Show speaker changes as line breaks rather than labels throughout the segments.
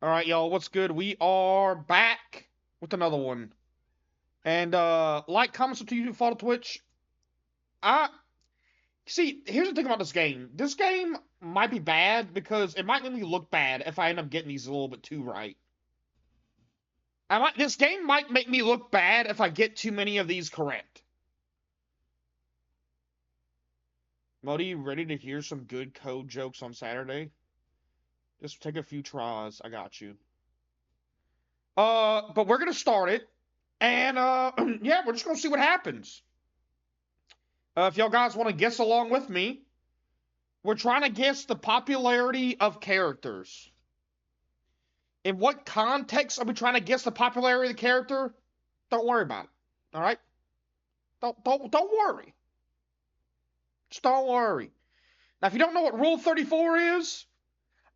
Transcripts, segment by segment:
All right, y'all, what's good? We are back with another one. And like, comment, subscribe, follow Twitch. I see. Here's the thing about this game. This game might be bad because it might make me look bad if I end up getting these a little bit too right. This game might make me look bad if I get too many of these correct. Modi, you ready to hear some good code jokes on Saturday? Just take a few tries. I got you. But we're gonna start it, and yeah, we're just gonna see what happens. If y'all guys want to guess along with me, we're trying to guess the popularity of characters. In what context are we trying to guess the popularity of the character? Don't worry about it. All right? Don't worry. Just don't worry. Now, if you don't know what Rule 34 is,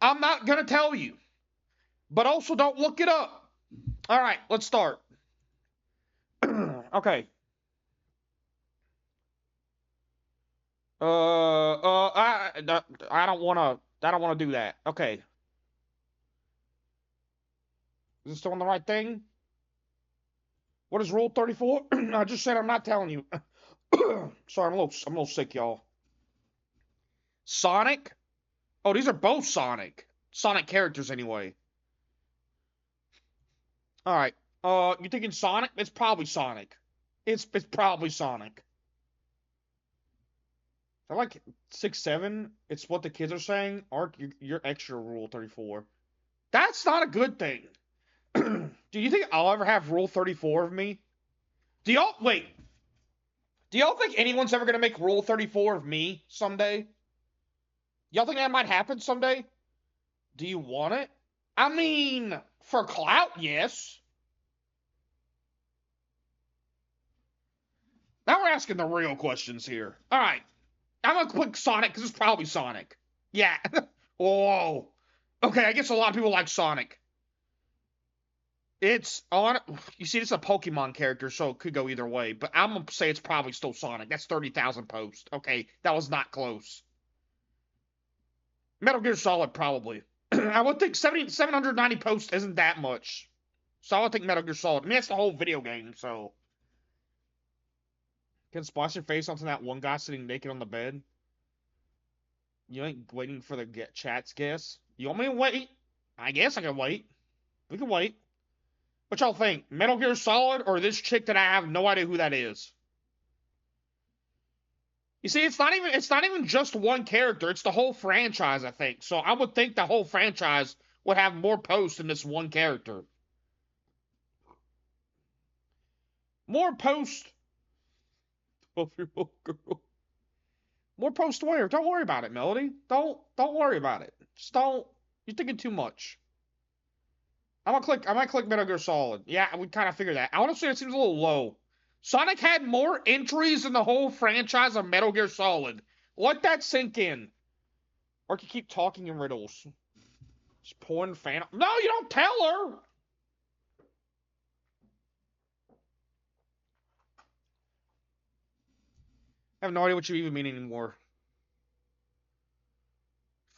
I'm not gonna tell you. But also, don't look it up. All right, let's start. Okay. I don't wanna do that. Okay. Is this still on the right thing? What is Rule 34? I just said I'm not telling you. Sorry, I'm a little sick, y'all. Sonic? Oh, these are both Sonic. Sonic characters, anyway. All right. You thinking Sonic? It's probably Sonic. It's probably Sonic. I like 6-7. It's what the kids are saying. Ark, you're extra Rule 34. That's not a good thing. Do you think I'll ever have Rule 34 of me? Do y'all wait? Do y'all think anyone's ever gonna make Rule 34 of me someday? Y'all think that might happen someday? Do you want it? I mean, for clout, yes. Now we're asking the real questions here. All right, I'm gonna click Sonic because it's probably Sonic. Yeah. Whoa. Okay, I guess a lot of people like Sonic. It's on. You see, it's a Pokemon character, so it could go either way. But I'm gonna say it's probably still Sonic. That's 30,000 posts. Okay, that was not close. Metal Gear Solid, probably. I would think 790 posts isn't that much. So I would think Metal Gear Solid. I mean, that's the whole video game, so. Can splash your face onto that one guy sitting naked on the bed? You ain't waiting for the chat's guess? You want me to wait? I guess I can wait. We can wait. What y'all think? Metal Gear Solid or this chick that I have no idea who that is? You see, it's not even just one character, it's the whole franchise, I think. So I would think the whole franchise would have more posts than this one character. More posts. 12-year-old girl. More posts where? Don't worry about it, Melody. Don't worry about it. Just don't. You're thinking too much. I might click Metal Gear Solid. Yeah, we kind of figured that. Honestly, it seems a little low. Sonic had more entries in the whole franchise of Metal Gear Solid. Let that sink in. Or you keep talking in riddles. Just porn fan. No, you don't tell her. I have no idea what you even mean anymore.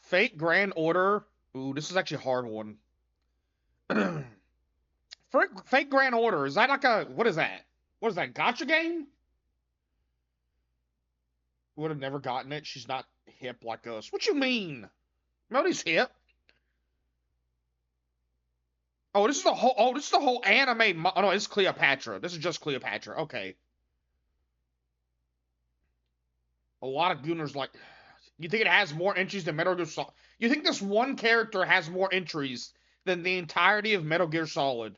Fate Grand Order. Ooh, this is actually a hard one. Fate Grand Order. Is that like a. What is that? What is that? Gotcha game? Would have never gotten it. She's not hip like us. What you mean? Melody's hip. Oh, this is the whole. Oh, this is the whole anime. Oh no, it's Cleopatra. This is just Cleopatra. Okay. A lot of gooners like. You think it has more entries than Metal Gear Solid? You think this one character has more entries than the entirety of Metal Gear Solid?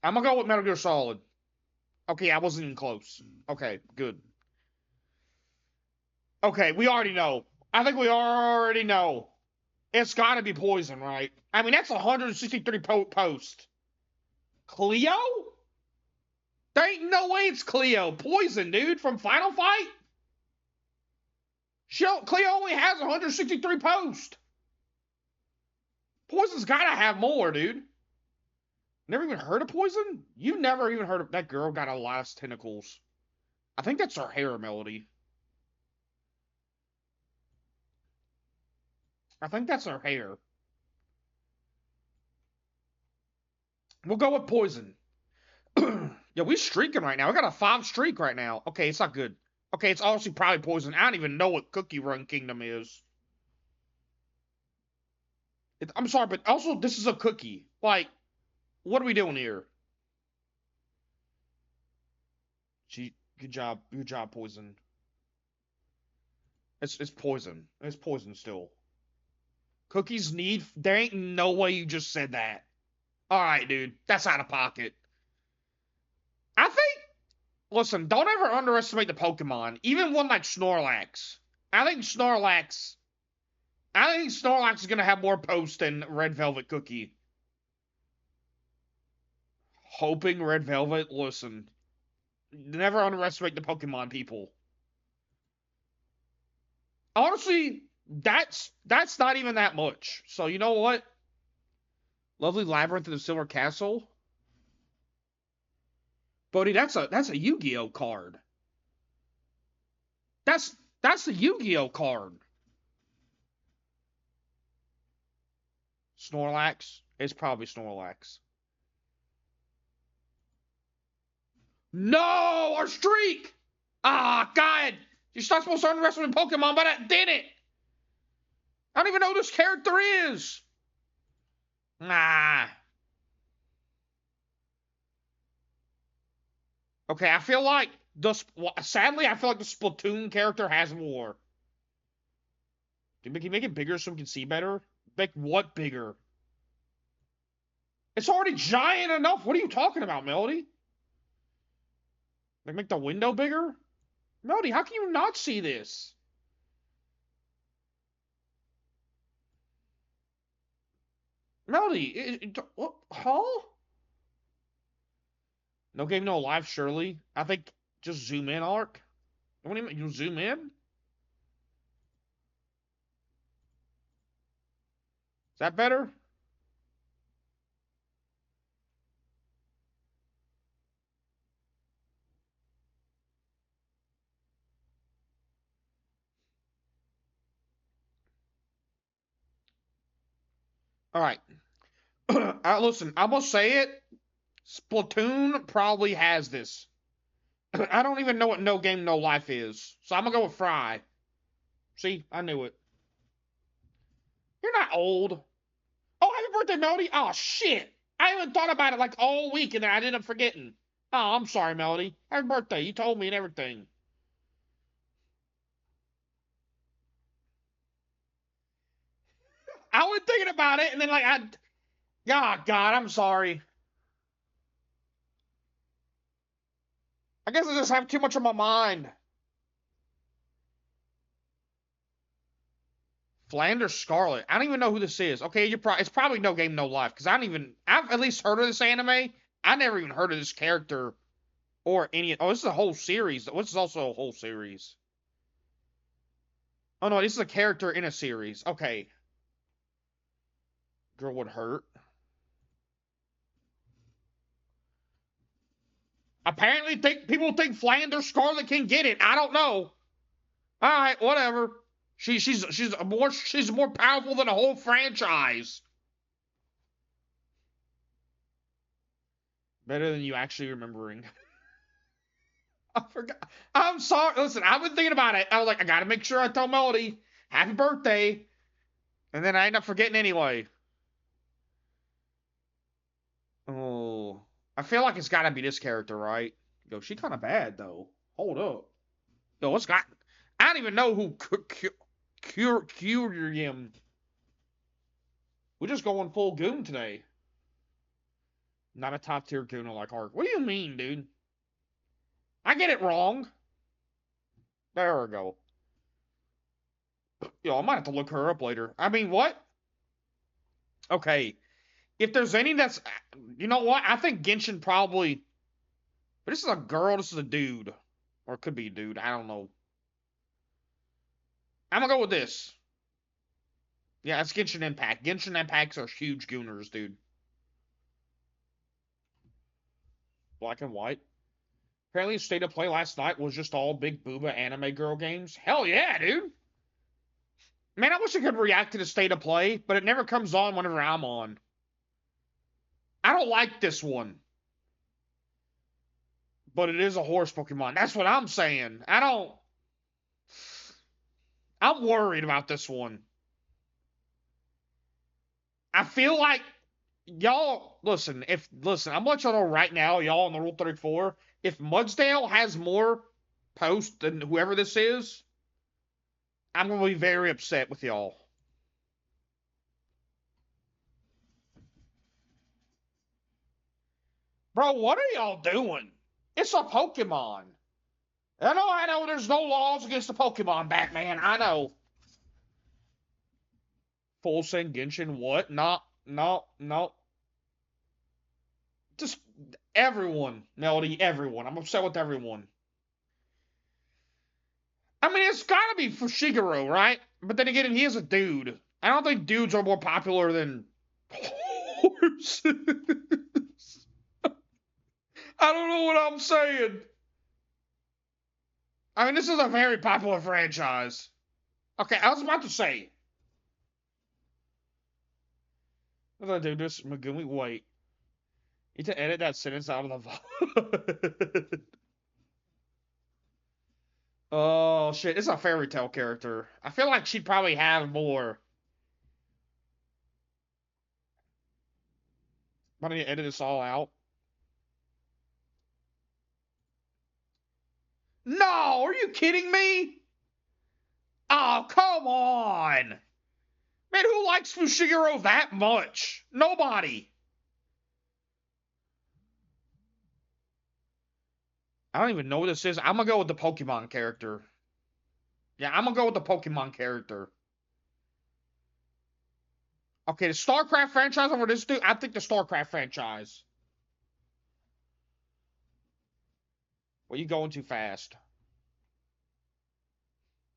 I'm gonna go with Metal Gear Solid. Okay, I wasn't even close. Okay, good. Okay, we already know. I think we already know. It's gotta be Poison, right? I mean, that's 163 posts. Cleo? There ain't no way it's Cleo. Poison, dude, from Final Fight? Cleo only has 163 posts. Poison's gotta have more, dude. Never even heard of Poison? You never even heard of that girl got a lot of tentacles. I think that's her hair, Melody. I think that's her hair. We'll go with poison. Yeah, we streaking right now. We got a 5 streak right now. Okay, it's not good. Okay, it's obviously probably poison. I don't even know what Cookie Run Kingdom is. I'm sorry, but also this is a cookie. Like, what are we doing here? Good job, poison. It's poison. It's poison still. Cookies need. There ain't no way you just said that. All right, dude, that's out of pocket. I think. Listen, don't ever underestimate the Pokemon. Even one like Snorlax. I think Snorlax. I think Snorlax is gonna have more posts than Red Velvet Cookie. Hoping Red Velvet. Listen, never underestimate the Pokemon people. Honestly, that's not even that much. So you know what? Lovely Labyrinth of the Silver Castle. Bodhi, that's a Yu-Gi-Oh card. That's a Yu-Gi-Oh card. Snorlax. It's probably Snorlax. No, our streak. Ah, God. You're not supposed to underestimate Pokemon, but I did it. I don't even know who this character is. Nah. Okay, I feel like sadly, I feel like the Splatoon character has more. Can you make it bigger so we can see better? Make what bigger? It's already giant enough. What are you talking about, Melody? Like, make the window bigger? Melody, how can you not see this? Melody, what? Huh? No game, no life, surely. I think just zoom in, Ark. What do you mean? You zoom in? Is that better? All right. Listen, I'm gonna say it. Splatoon probably has this. I don't even know what No Game No Life is, so I'm gonna go with Fry. See, I knew it. You're not old. Oh, happy birthday, Melody. Oh shit, I haven't thought about it like all week, and then I ended up forgetting. Oh, I'm sorry, Melody. Happy birthday. You told me and everything. I was thinking about it, and then God, I'm sorry. I guess I just have too much on my mind. Flanders Scarlet. I don't even know who this is. Okay, it's probably No Game No Life because I've at least heard of this anime. I never even heard of this character or any. Oh, this is a whole series. This is also a whole series. Oh no, this is a character in a series. Okay. Girl would hurt. Apparently, people think Flanders Scarlet can get it. I don't know. All right, whatever. She's more powerful than a whole franchise. Better than you actually remembering. I forgot. I'm sorry. Listen, I've been thinking about it. I was like, I gotta make sure I tell Melody happy birthday, and then I end up forgetting anyway. Oh, I feel like it's gotta be this character, right? Yo, she kind of bad though. Hold up. Yo, what's got? I don't even know who Curium. We're just going full goon today. Not a top tier gooner like Ark. What do you mean, dude? I get it wrong. There we go. Yo, I might have to look her up later. I mean, what? Okay. If there's any that's. You know what? I think Genshin probably. But this is a girl, this is a dude. Or it could be a dude. I don't know. I'm gonna go with this. Yeah, it's Genshin Impact. Genshin Impacts are huge gooners, dude. Black and white. Apparently, State of Play last night was just all big booba anime girl games. Hell yeah, dude. Man, I wish I could react to the state of play, but it never comes on whenever I'm on. I don't like this one. But it is a horse Pokemon. That's what I'm saying. I'm worried about this one. I feel like y'all listen, I'm gonna let y'all know right now, y'all on the Rule 34, if Mudsdale has more posts than whoever this is, I'm gonna be very upset with y'all. Bro, what are y'all doing? It's a Pokemon. I know, there's no laws against the Pokemon, Batman. I know. Full Send Genshin, what? No. Just everyone, Melody, everyone. I'm upset with everyone. I mean, it's gotta be for Shigeru, right? But then again, he is a dude. I don't think dudes are more popular than horses. I don't know what I'm saying. I mean, this is a very popular franchise. Okay, I was about to say. What did I do? This Megumi, wait. Need to edit that sentence out of the Oh shit, it's a fairy tale character. I feel like she'd probably have more. I need to edit this all out. No, are you kidding me? Oh, come on. Man, who likes Fushiguro that much? Nobody. I don't even know what this is. I'm gonna go with the Pokemon character. Yeah, I'm gonna go with the Pokemon character. Okay, the StarCraft franchise over this dude? I think the StarCraft franchise. Well, you going too fast.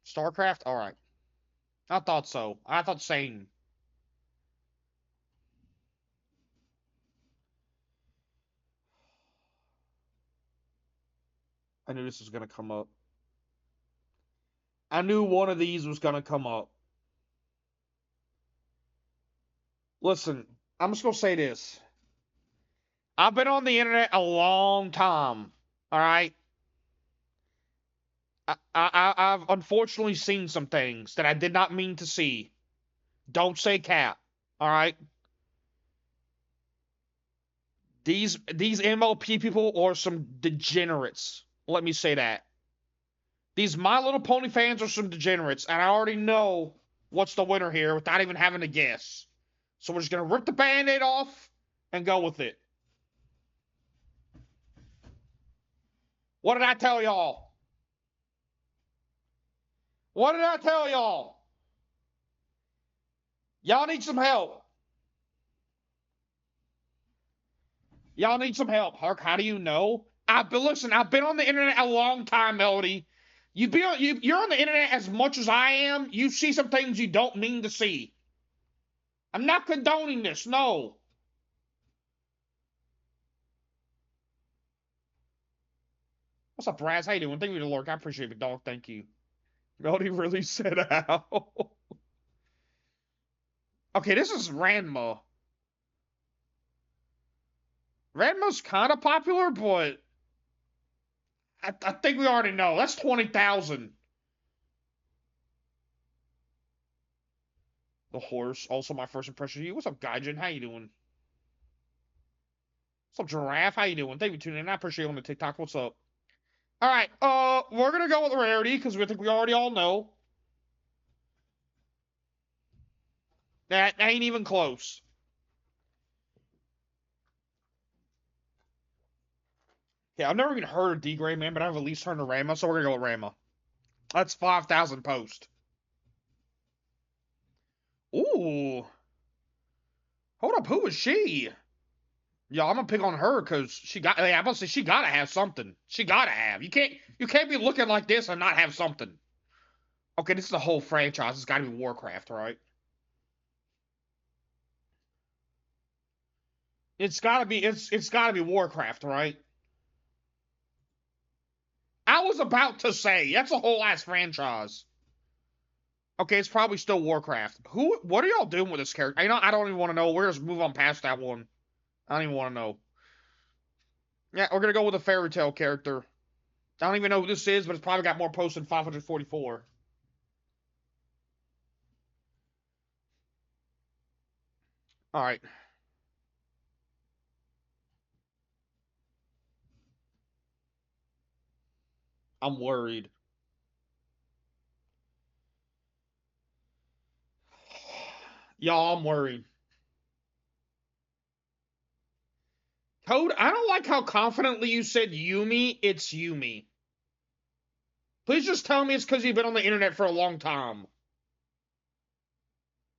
StarCraft? Alright. I thought so. I thought same. I knew this was gonna come up. I knew one of these was gonna come up. Listen, I'm just gonna say this. I've been on the internet a long time. Alright? I've unfortunately seen some things that I did not mean to see. Don't say cap. Alright? These MLP people are some degenerates. Let me say that. These My Little Pony fans are some degenerates, and I already know what's the winner here without even having to guess. So we're just gonna rip the band-aid off and go with it. What did I tell y'all? What did I tell y'all? Y'all need some help. Y'all need some help. Hark, how do you know? I've been on the internet a long time, Melody. You're on the internet as much as I am. You see some things you don't mean to see. I'm not condoning this, no. What's up, Raz? How you doing? Thank you to Lurk. I appreciate it, dog. Thank you. Melody really said how. Okay, this is Ranma. Ranma's kind of popular, but I think we already know. That's 20,000. The horse. Also, my first impression of you. What's up, Gaijin? How you doing? What's up, Giraffe? How you doing? Thank you for tuning in. I appreciate you on the TikTok. What's up? All right. We're gonna go with rarity because we think we already all know. That ain't even close. Yeah, I've never even heard of D-Gray, man, but I've at least heard of Rama, so we're gonna go with Rama. That's 5,000 posts. Ooh. Hold up, who is she? Yeah, I'm gonna pick on her because she got. I'm gonna say she gotta have something. She gotta have. You can't be looking like this and not have something. Okay, this is a whole franchise. It's gotta be Warcraft, right? It's gotta be Warcraft, right? I was about to say that's a whole ass franchise. Okay, it's probably still Warcraft. What are y'all doing with this character? I don't even want to know. We're just move on past that one. I don't even want to know. Yeah, we're gonna go with a fairy tale character. I don't even know who this is, but it's probably got more posts than 544. All right. I'm worried. Y'all, I'm worried. Code, I don't like how confidently you said Yumi. It's Yumi. Please just tell me it's because you've been on the internet for a long time.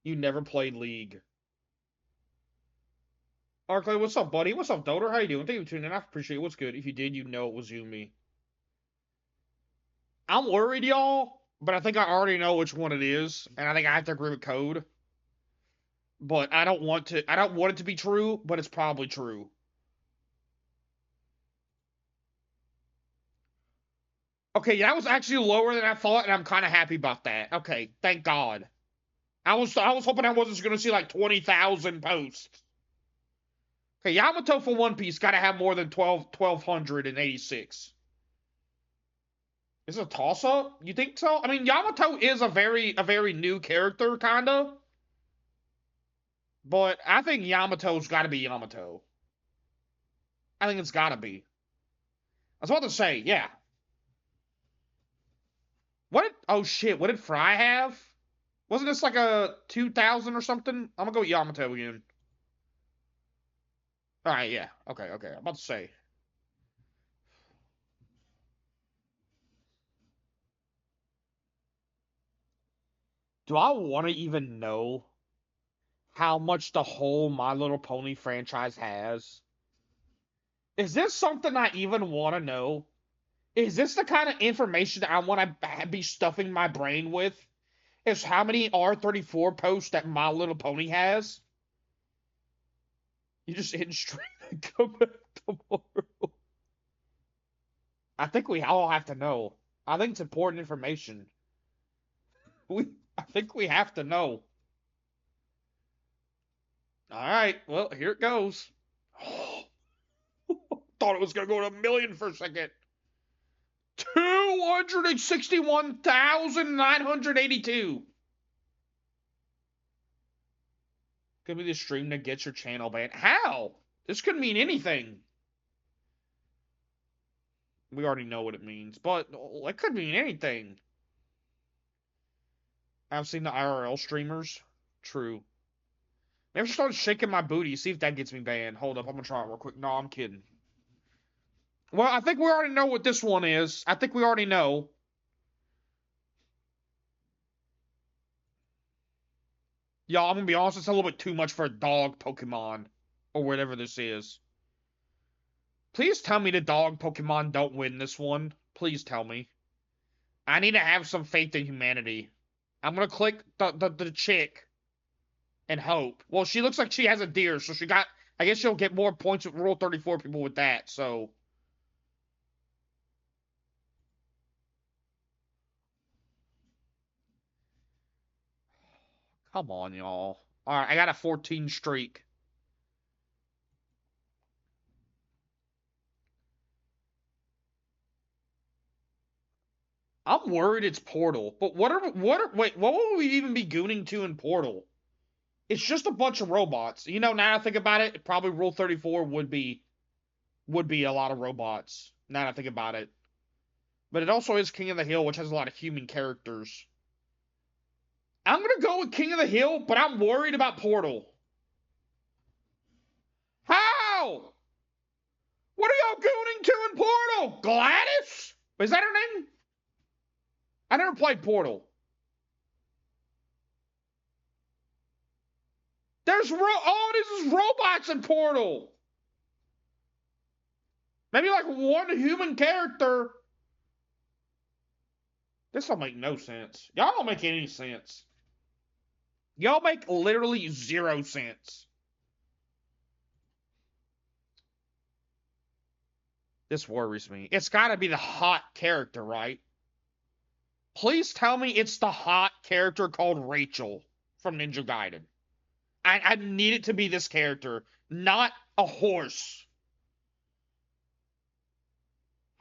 You never played League. Arklay, what's up, buddy? What's up, Doter? How you doing? Thank you for tuning in. I appreciate it. What's good? If you did, you know it was Yumi. I'm worried, y'all, but I think I already know which one it is, and I think I have to agree with Code. But I don't want it to be true, but it's probably true. Okay, yeah, that was actually lower than I thought, and I'm kind of happy about that. Okay, thank God. I was hoping I wasn't going to see like 20,000 posts. Okay, Yamato for One Piece got to have more than 1,286. Is it a toss up? You think so? I mean, Yamato is a very new character, kinda. But I think Yamato's got to be Yamato. I think it's got to be. I was about to say, yeah. Oh shit, what did Fry have? Wasn't this like a 2,000 or something? I'm gonna go with Yamato again. Alright, yeah. Okay. I'm about to say. Do I want to even know how much the whole My Little Pony franchise has? Is this something I even want to know? Is this the kind of information that I want to be stuffing my brain with? Is how many R34 posts that My Little Pony has? You just hit stream and come back tomorrow. I think we all have to know. I think it's important information. I think we have to know. All right, well, here it goes. Thought it was gonna go to a million for a second. 261,982. Could be the stream that gets your channel banned. How? This could mean anything. We already know what it means, but it could mean anything. I've seen the IRL streamers. True. Maybe I should start shaking my booty, see if that gets me banned. Hold up, I'm gonna try it real quick. No, I'm kidding. Well, I think we already know what this one is. I think we already know. Y'all, I'm gonna be honest, it's a little bit too much for a dog Pokemon. Or whatever this is. Please tell me the dog Pokemon don't win this one. Please tell me. I need to have some faith in humanity. I'm gonna click the chick and hope. Well, she looks like she has a deer, so I guess she'll get more points with Rule 34 people with that, so. Come on, y'all. Alright, I got a 14 streak. I'm worried it's Portal, but wait, what will we even be gooning to in Portal? It's just a bunch of robots. Now that I think about it, probably Rule 34 would be a lot of robots. Now that I think about it. But it also is King of the Hill, which has a lot of human characters. I'm gonna go with King of the Hill, but I'm worried about Portal. How? What are y'all gooning to in Portal? Gladys? Is that her name? I never played Portal. This is robots in Portal. Maybe like one human character. This don't make no sense. Y'all don't make any sense. Y'all make literally 0 sense. This worries me. It's gotta be the hot character, right? Please tell me it's the hot character called Rachel from Ninja Gaiden. I need it to be this character, not a horse.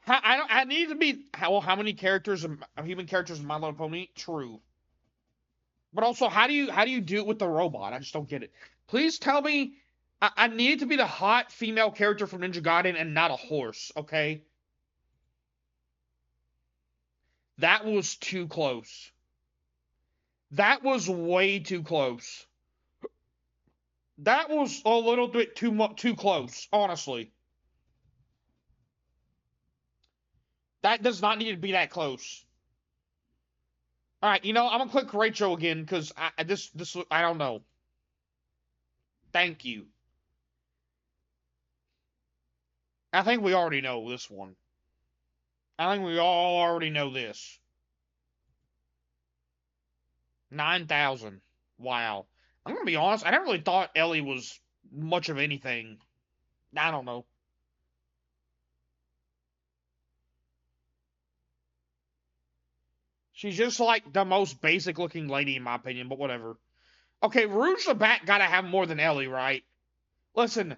I need it to be how many characters human characters in My Little Pony? True. But also, how do you do it with the robot? I just don't get it. Please tell me I need it to be the hot female character from Ninja Gaiden and not a horse, okay? That was too close. That was way too close. That was a little bit too close, honestly. That does not need to be that close. All right, I'm gonna click Rachel again because I don't know. Thank you. I think we already know this one. I think we all already know this. 9,000. Wow. I'm gonna be honest. I never really thought Ellie was much of anything. I don't know. She's just like the most basic looking lady in my opinion, but whatever. Okay, Rouge the Bat gotta have more than Ellie, right? Listen,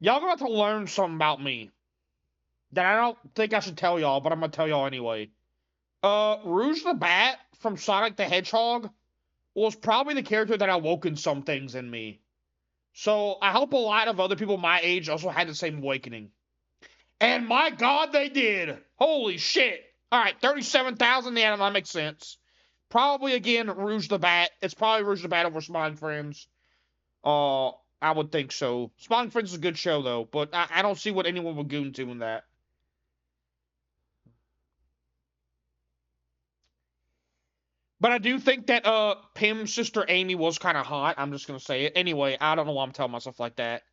y'all got to learn something about me that I don't think I should tell y'all, but I'm gonna tell y'all anyway. Rouge the Bat from Sonic the Hedgehog was probably the character that awoken some things in me. So I hope a lot of other people my age also had the same awakening. And my God, they did. Holy shit. All right, 37,000. Yeah, that makes sense. Probably again Rouge the Bat. It's probably Rouge the Bat over Smiling Friends. I would think so. Smiling Friends is a good show though, but I don't see what anyone would goon to in that. But I do think that Pim's sister Amy was kind of hot. I'm just gonna say it. Anyway, I don't know why I'm telling myself like that.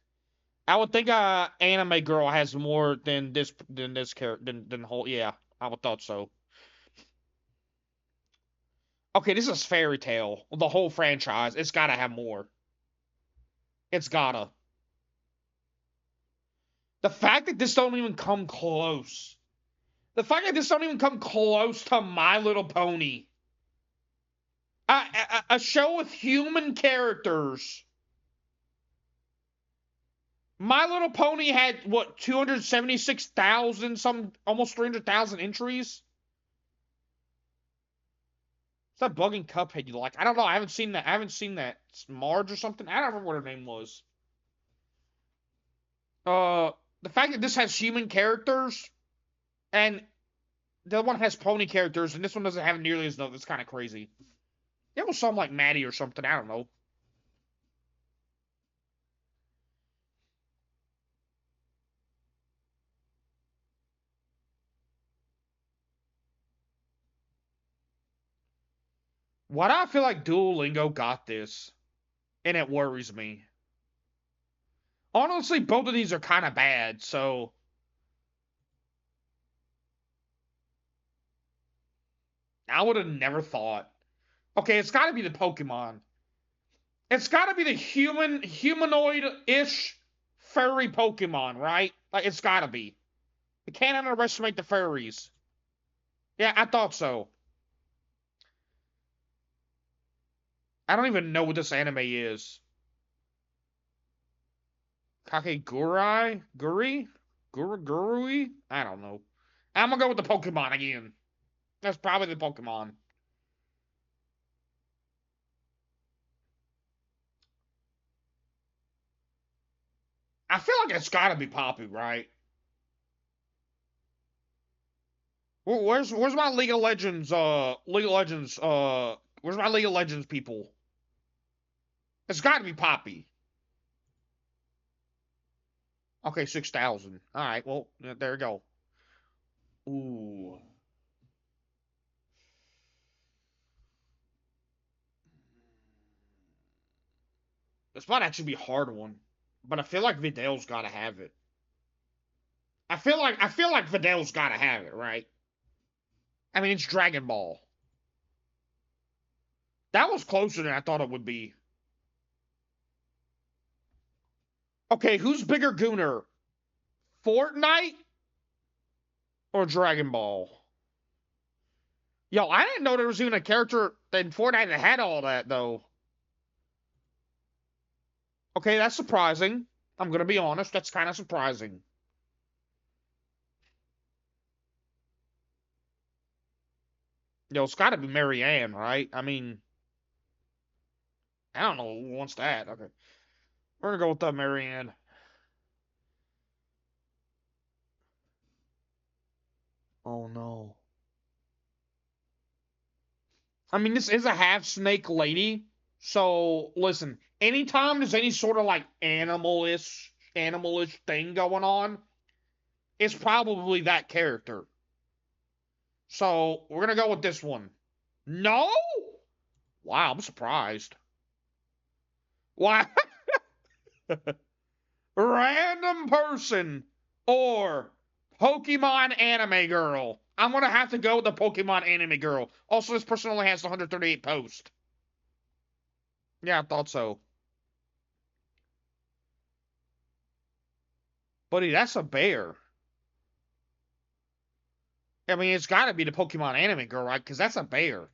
I would think anime girl has more than this character than whole. Yeah, I would thought so. Okay, this is Fairy Tale. The whole franchise. It's gotta have more. It's gotta. The fact that this don't even come close. The fact that this don't even come close to My Little Pony. A show with human characters. My Little Pony had what 276,000, some almost 300,000 entries. Is that bugging Cuphead you like? I don't know. I haven't seen that. I haven't seen that. It's Marge or something. I don't remember what her name was. The fact that this has human characters and the other one has pony characters and this one doesn't have nearly as enough. It's kind of crazy. It was something like Maddie or something. I don't know. Why do I feel like Duolingo got this? And it worries me. Honestly, both of these are kind of bad, so... I would have never thought. Okay, it's got to be the Pokemon. It's got to be the humanoid-ish furry Pokemon, right? Like, it's got to be. You can't underestimate the furries. Yeah, I thought so. I don't even know what this anime is. Kakegurui? Gurui? I don't know. I'm gonna go with the Pokemon again. That's probably the Pokemon. I feel like it's gotta be Poppy, right? Where's my League of Legends, where's my League of Legends people? It's gotta be Poppy. Okay, 6,000. Alright, well, there we go. Ooh. This might actually be a hard one. But I feel like Vidal's gotta have it. I feel like Vidal's gotta have it, right? I mean, it's Dragon Ball. That was closer than I thought it would be. Okay, who's bigger gooner? Fortnite or Dragon Ball? Yo, I didn't know there was even a character in Fortnite that had all that, though. Okay, that's surprising. I'm gonna be honest, that's kind of surprising. Yo, it's gotta be Marianne, right? I mean, I don't know who wants that. Okay. We're gonna go with Marianne. Oh no. I mean, this is a half snake lady. So listen, anytime there's any sort of like animalish thing going on, it's probably that character. So we're gonna go with this one. No? Wow, I'm surprised. Wow. Random person or Pokemon anime girl. I'm gonna have to go with the Pokemon anime girl. Also, this person only has 138 posts. Yeah, I thought so. Buddy, that's a bear. I mean, it's gotta be the Pokemon anime girl, right? Because that's a bear.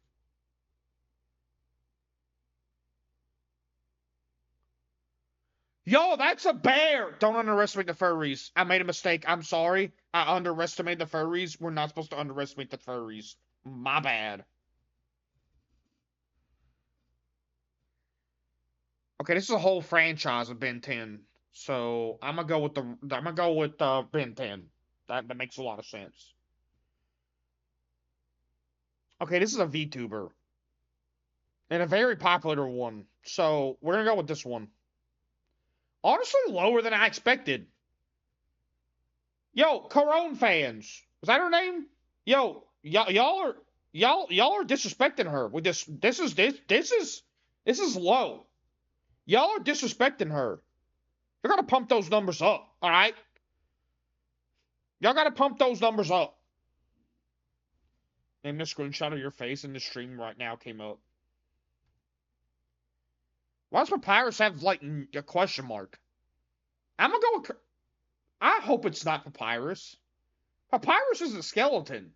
Yo, that's a bear! Don't underestimate the furries. I made a mistake. I'm sorry. I underestimated the furries. We're not supposed to underestimate the furries. My bad. Okay, this is a whole franchise of Ben 10. So I'm gonna go with Ben 10. That makes a lot of sense. Okay, this is a VTuber. And a very popular one. So we're gonna go with this one. Honestly, lower than I expected. Yo, Corone fans. Is that her name? Yo, y'all are disrespecting her with this. This is low. Y'all are disrespecting her. You're gonna pump those numbers up, all right? Y'all gotta pump those numbers up. And the screenshot of your face in the stream right now came up. Why does Papyrus have like a question mark? I'm gonna go with. I hope it's not Papyrus. Papyrus is a skeleton.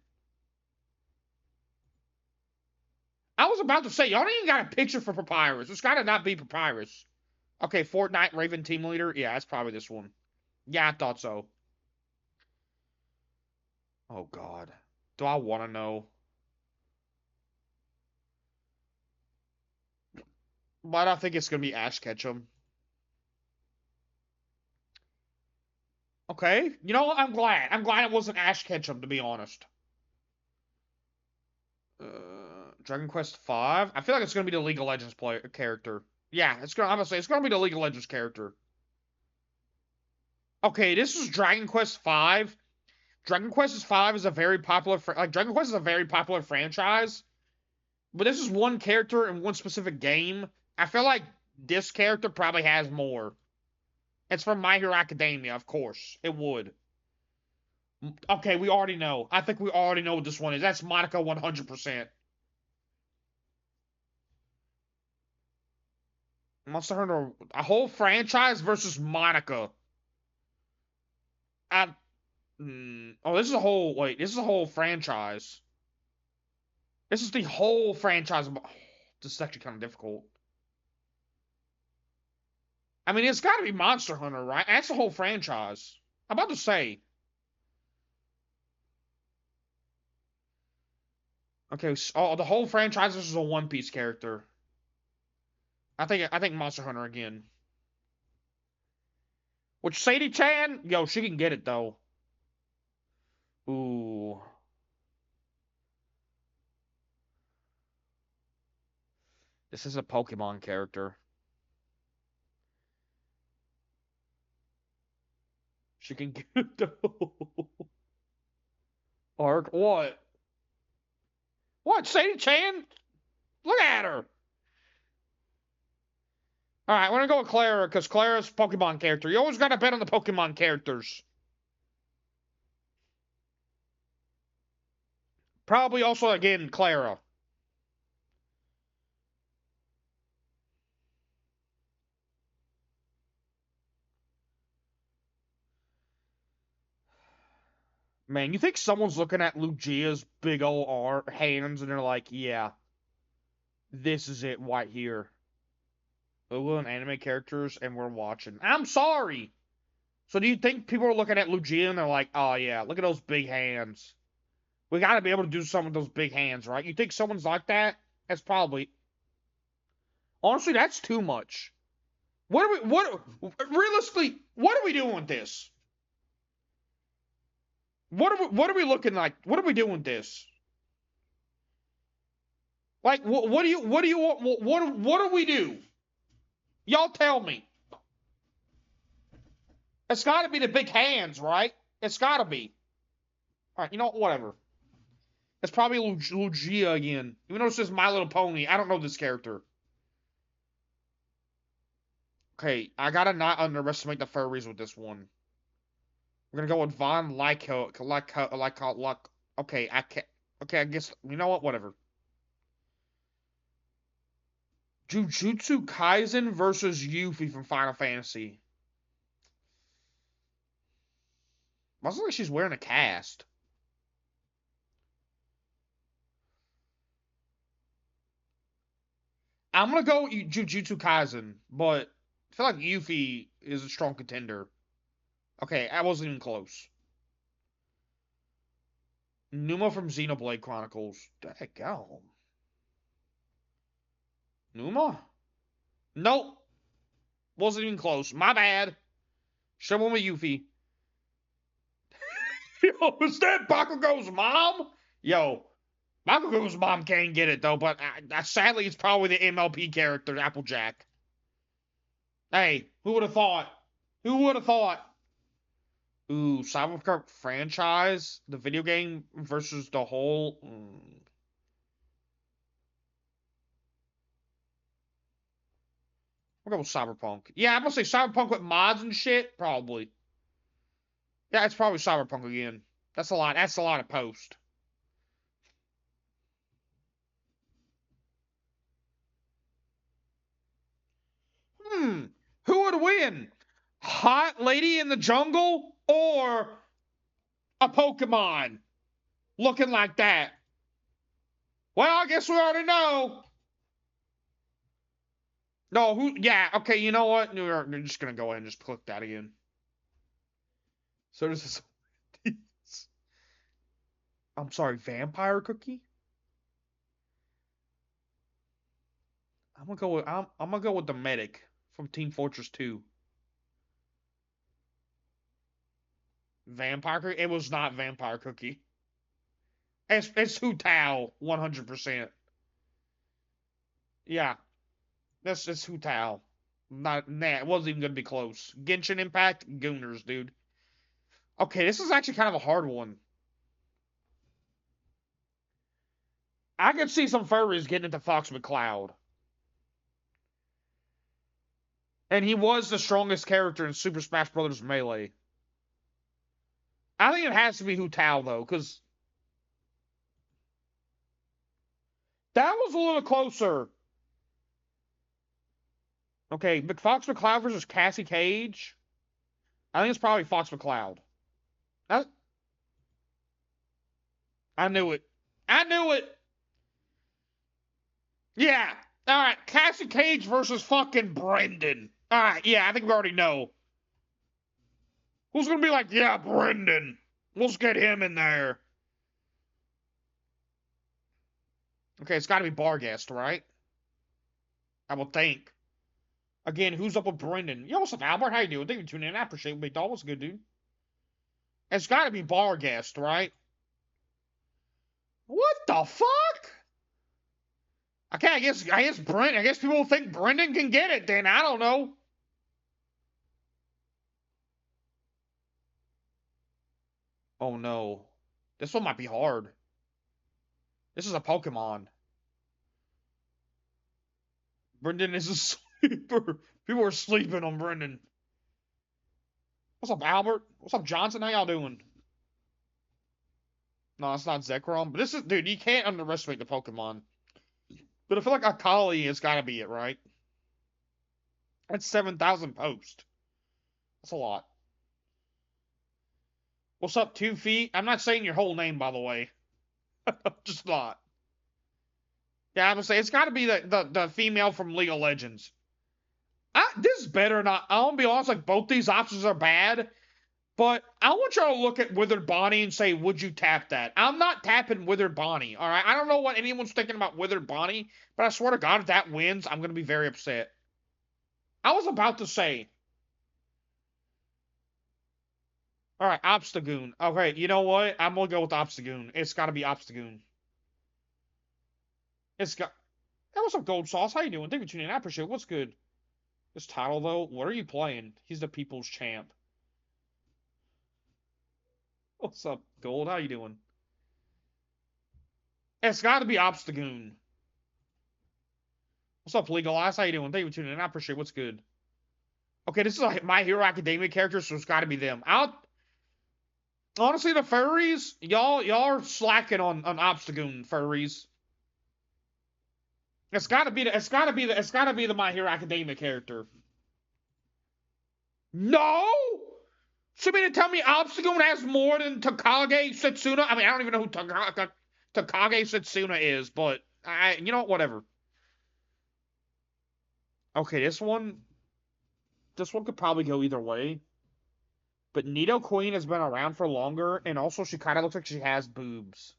I was about to say, y'all ain't even got a picture for Papyrus. It's gotta not be Papyrus. Okay, Fortnite Raven team leader. Yeah, that's probably this one. Yeah, I thought so. Oh God, do I want to know? But I think it's gonna be Ash Ketchum. Okay, you know what? I'm glad. I'm glad it wasn't Ash Ketchum, to be honest. Dragon Quest V. I feel like it's gonna be the League of Legends player character. Yeah, it's gonna. I'm gonna say it's gonna be the League of Legends character. Okay, this is Dragon Quest V. Dragon Quest V is a very popular. Dragon Quest is a very popular franchise. But this is one character in one specific game. I feel like this character probably has more. It's from My Hero Academia, of course. It would. Okay, we already know. I think we already know what this one is. That's Monica 100%. Monster Hunter, a whole franchise versus Monica. I, oh, this is a whole, wait, this is a whole franchise. This is the whole franchise. This is actually kind of difficult. I mean, it's got to be Monster Hunter, right? That's the whole franchise. I'm about to say. Okay, so, the whole franchise is a One Piece character. I think Monster Hunter again. Which Sadie Chan, yo, she can get it though. Ooh, this is a Pokemon character. She can get it though. Ark, what? What? Sadie Chan? Look at her. All right, we're gonna go with Clara because Clara's a Pokemon character. You always gotta bet on the Pokemon characters. Probably also again Clara. Man, you think someone's looking at Lugia's big ol' hands and they're like, yeah, this is it right here. Ulu and anime characters, and we're watching. I'm sorry. So do you think people are looking at Lugia and they're like, oh yeah, look at those big hands. We gotta be able to do something with those big hands, right? You think someone's like that? That's probably... Honestly, that's too much. Realistically, what are we doing with this? What are we looking like? What are we doing with this? Like, what do you want? What do we do? Y'all tell me. It's got to be the big hands, right? It's got to be. All right, you know what? Whatever. It's probably Lugia again. Even though it says My Little Pony, I don't know this character. Okay, I gotta not underestimate the furries with this one. We're gonna go with Von Lyko. Okay, I can't. Okay, I guess you know what? Whatever. Jujutsu Kaisen versus Yuffie from Final Fantasy. Must look like she's wearing a cast. I'm gonna go Jujutsu Kaisen, but I feel like Yuffie is a strong contender. Okay, I wasn't even close. Numa from Xenoblade Chronicles. Daggone. Numa? Nope. Wasn't even close. My bad. Show him a Yuffie. Yo, is that Bakugo's mom? Yo, Bakugo's mom can't get it though, but sadly it's probably the MLP character, Applejack. Hey, who would have thought? Who would have thought? Ooh, Cyberpunk franchise, the video game versus the whole. We'll go with Cyberpunk. Yeah, I'm gonna say Cyberpunk with mods and shit, probably. Yeah, it's probably Cyberpunk again. That's a lot. That's a lot of post. Who would win? Hot Lady in the Jungle or a Pokemon looking like that? Well, I guess we already know. No, who? Yeah, okay, you know what? We're just gonna go ahead and just click that again. So this is. I'm sorry, Vampire Cookie? I'm gonna go with the medic from Team Fortress 2. Vampire Cookie? It was not Vampire Cookie. It's Hu Tao, 100%. Yeah, it's Hu Tao. It wasn't even gonna be close. Genshin Impact, Gooners, dude. Okay, this is actually kind of a hard one. I could see some furries getting into Fox McCloud. And he was the strongest character in Super Smash Bros. Melee. I think it has to be Hu Tao, though, because that was a little closer. Okay, Fox McCloud versus Cassie Cage. I think it's probably Fox McCloud. I knew it. I knew it. Yeah. All right, Cassie Cage versus fucking Brendan. All right, yeah, I think we already know. Who's gonna be like, yeah, Brendan? Let's get him in there. Okay, it's got to be Barghest, right? I will think. Again, who's up with Brendan? Yo, what's up, Albert? How you doing? Thank you for tuning in. I appreciate it. Big dog, what's good, dude? It's got to be Barghest, right? What the fuck? Okay, I guess Brendan. I guess people think Brendan can get it. Then I don't know. Oh no, this one might be hard. This is a Pokemon. Brendan is a sleeper. People are sleeping on Brendan. What's up, Albert? What's up, Johnson? How y'all doing? No, it's not Zekrom. But this is, dude, you can't underestimate the Pokemon. But I feel like Akali has got to be it, right? That's 7,000 posts. That's a lot. What's up, 2 feet? I'm not saying your whole name, by the way. Just not. Yeah, I'm gonna say it's got to be the female from League of Legends. This better not. I'm gonna be honest. Like both these options are bad, but I want y'all to look at Withered Bonnie and say, would you tap that? I'm not tapping Withered Bonnie. All right. I don't know what anyone's thinking about Withered Bonnie, but I swear to God, if that wins, I'm gonna be very upset. I was about to say. All right, Obstagoon. Okay, you know what? I'm gonna go with Obstagoon. It's got to be Obstagoon. It's got. Hey, what's up, Gold Sauce? How you doing? Thank you for tuning in. I appreciate it. What's good? This title, though, what are you playing? He's the people's champ. What's up, Gold? How you doing? It's got to be Obstagoon. What's up, Legalize? How you doing? Thank you for tuning in. I appreciate it. What's good? Okay, this is a My Hero Academia character, so it's got to be them. Honestly, the furries, y'all are slacking on Obstagoon furries. It's gotta be the My Hero Academia character. No! So you mean to tell me Obstagoon has more than Takage Setsuna? I mean, I don't even know who Takage Setsuna is, but you know, whatever. Okay, this one could probably go either way. But Nidoqueen has been around for longer, and also she kind of looks like she has boobs.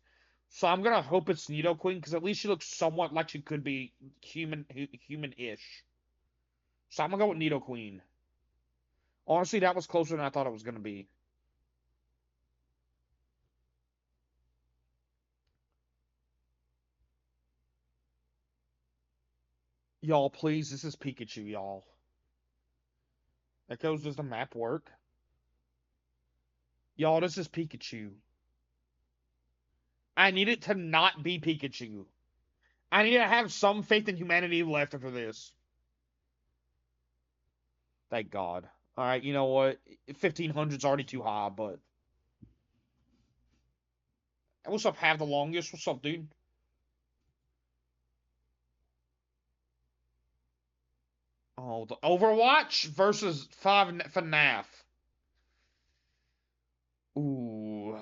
So I'm gonna hope it's Nidoqueen, because at least she looks somewhat like she could be human-ish. So I'm gonna go with Nidoqueen. Honestly, that was closer than I thought it was gonna be. Y'all, please, this is Pikachu, y'all. Echoes, does the map work? Y'all, this is Pikachu. I need it to not be Pikachu. I need to have some faith in humanity left after this. Thank God. Alright, you know what? 1500's already too high, but... What's up, Have the Longest? What's up, dude? Oh, the Overwatch versus FNAF. Ooh.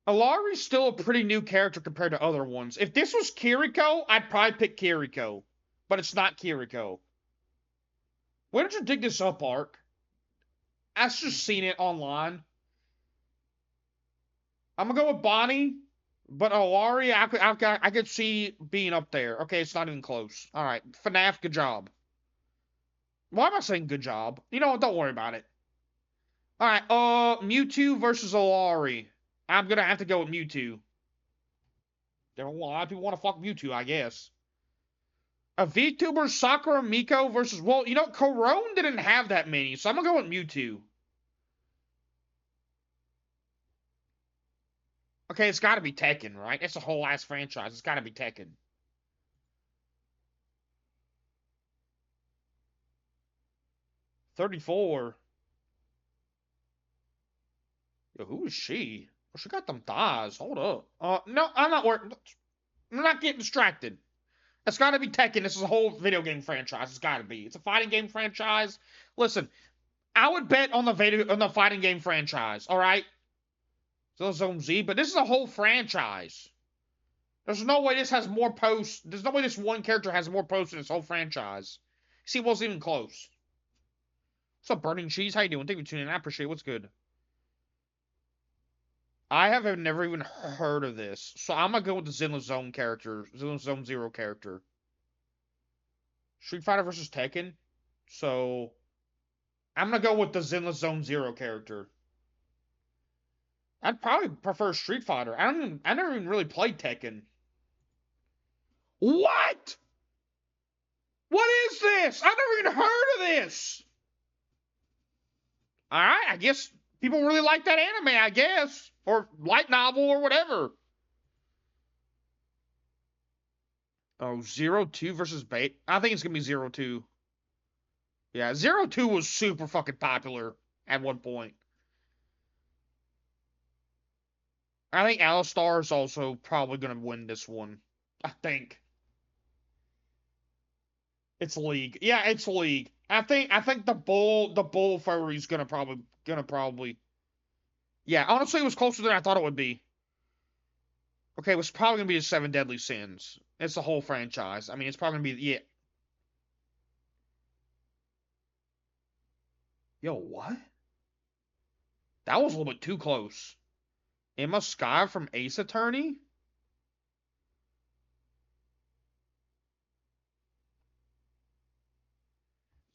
Alari's still a pretty new character compared to other ones. If this was Kiriko, I'd probably pick Kiriko. But it's not Kiriko. Where did you dig this up, Ark? I've just seen it online. I'm gonna go with Bonnie, but Alari, I could see being up there. Okay, it's not even close. All right, FNAF, good job. Why am I saying good job? You know what? Don't worry about it. All right, Mewtwo versus Alari. I'm gonna have to go with Mewtwo. There are a lot of people want to fuck Mewtwo, I guess. A VTuber Sakura Miko versus, well, you know, Corone didn't have that many, so I'm gonna go with Mewtwo. Okay, it's gotta be Tekken, right? It's a whole ass franchise. It's gotta be Tekken. $34. Yo, who is she? Oh, she got them thighs. Hold up. No, I'm not worried. I'm not getting distracted. It's got to be Tekken. This is a whole video game franchise. It's got to be. It's a fighting game franchise. Listen, I would bet on the fighting game franchise. All right, Zone Z, but this is a whole franchise. There's no way this has more posts. There's no way this one character has more posts than this whole franchise. See, it wasn't even close. What's up, Burning Cheese? How you doing? Thank you for tuning in. I appreciate it. What's good? I have never even heard of this, so I'm gonna go with the Zenless Zone character, Zenless Zone Zero character. Street Fighter versus Tekken. So I'm gonna go with the Zenless Zone Zero character. I'd probably prefer Street Fighter. I never even really played Tekken. What? What is this? I've never even heard of this. All right, I guess people really like that anime, I guess, or light novel or whatever. Oh, 02 versus Bait. I think it's gonna be 02. Yeah, 02 was super fucking popular at one point. I think Alistar is also probably gonna win this one. I think. It's League. Yeah, it's League. I think the bull furry's gonna probably. Yeah, honestly, it was closer than I thought it would be. Okay, it was probably gonna be the 7 Deadly Sins. It's the whole franchise. I mean, it's probably gonna be, yeah. Yo, what? That was a little bit too close. Emma Sky from Ace Attorney?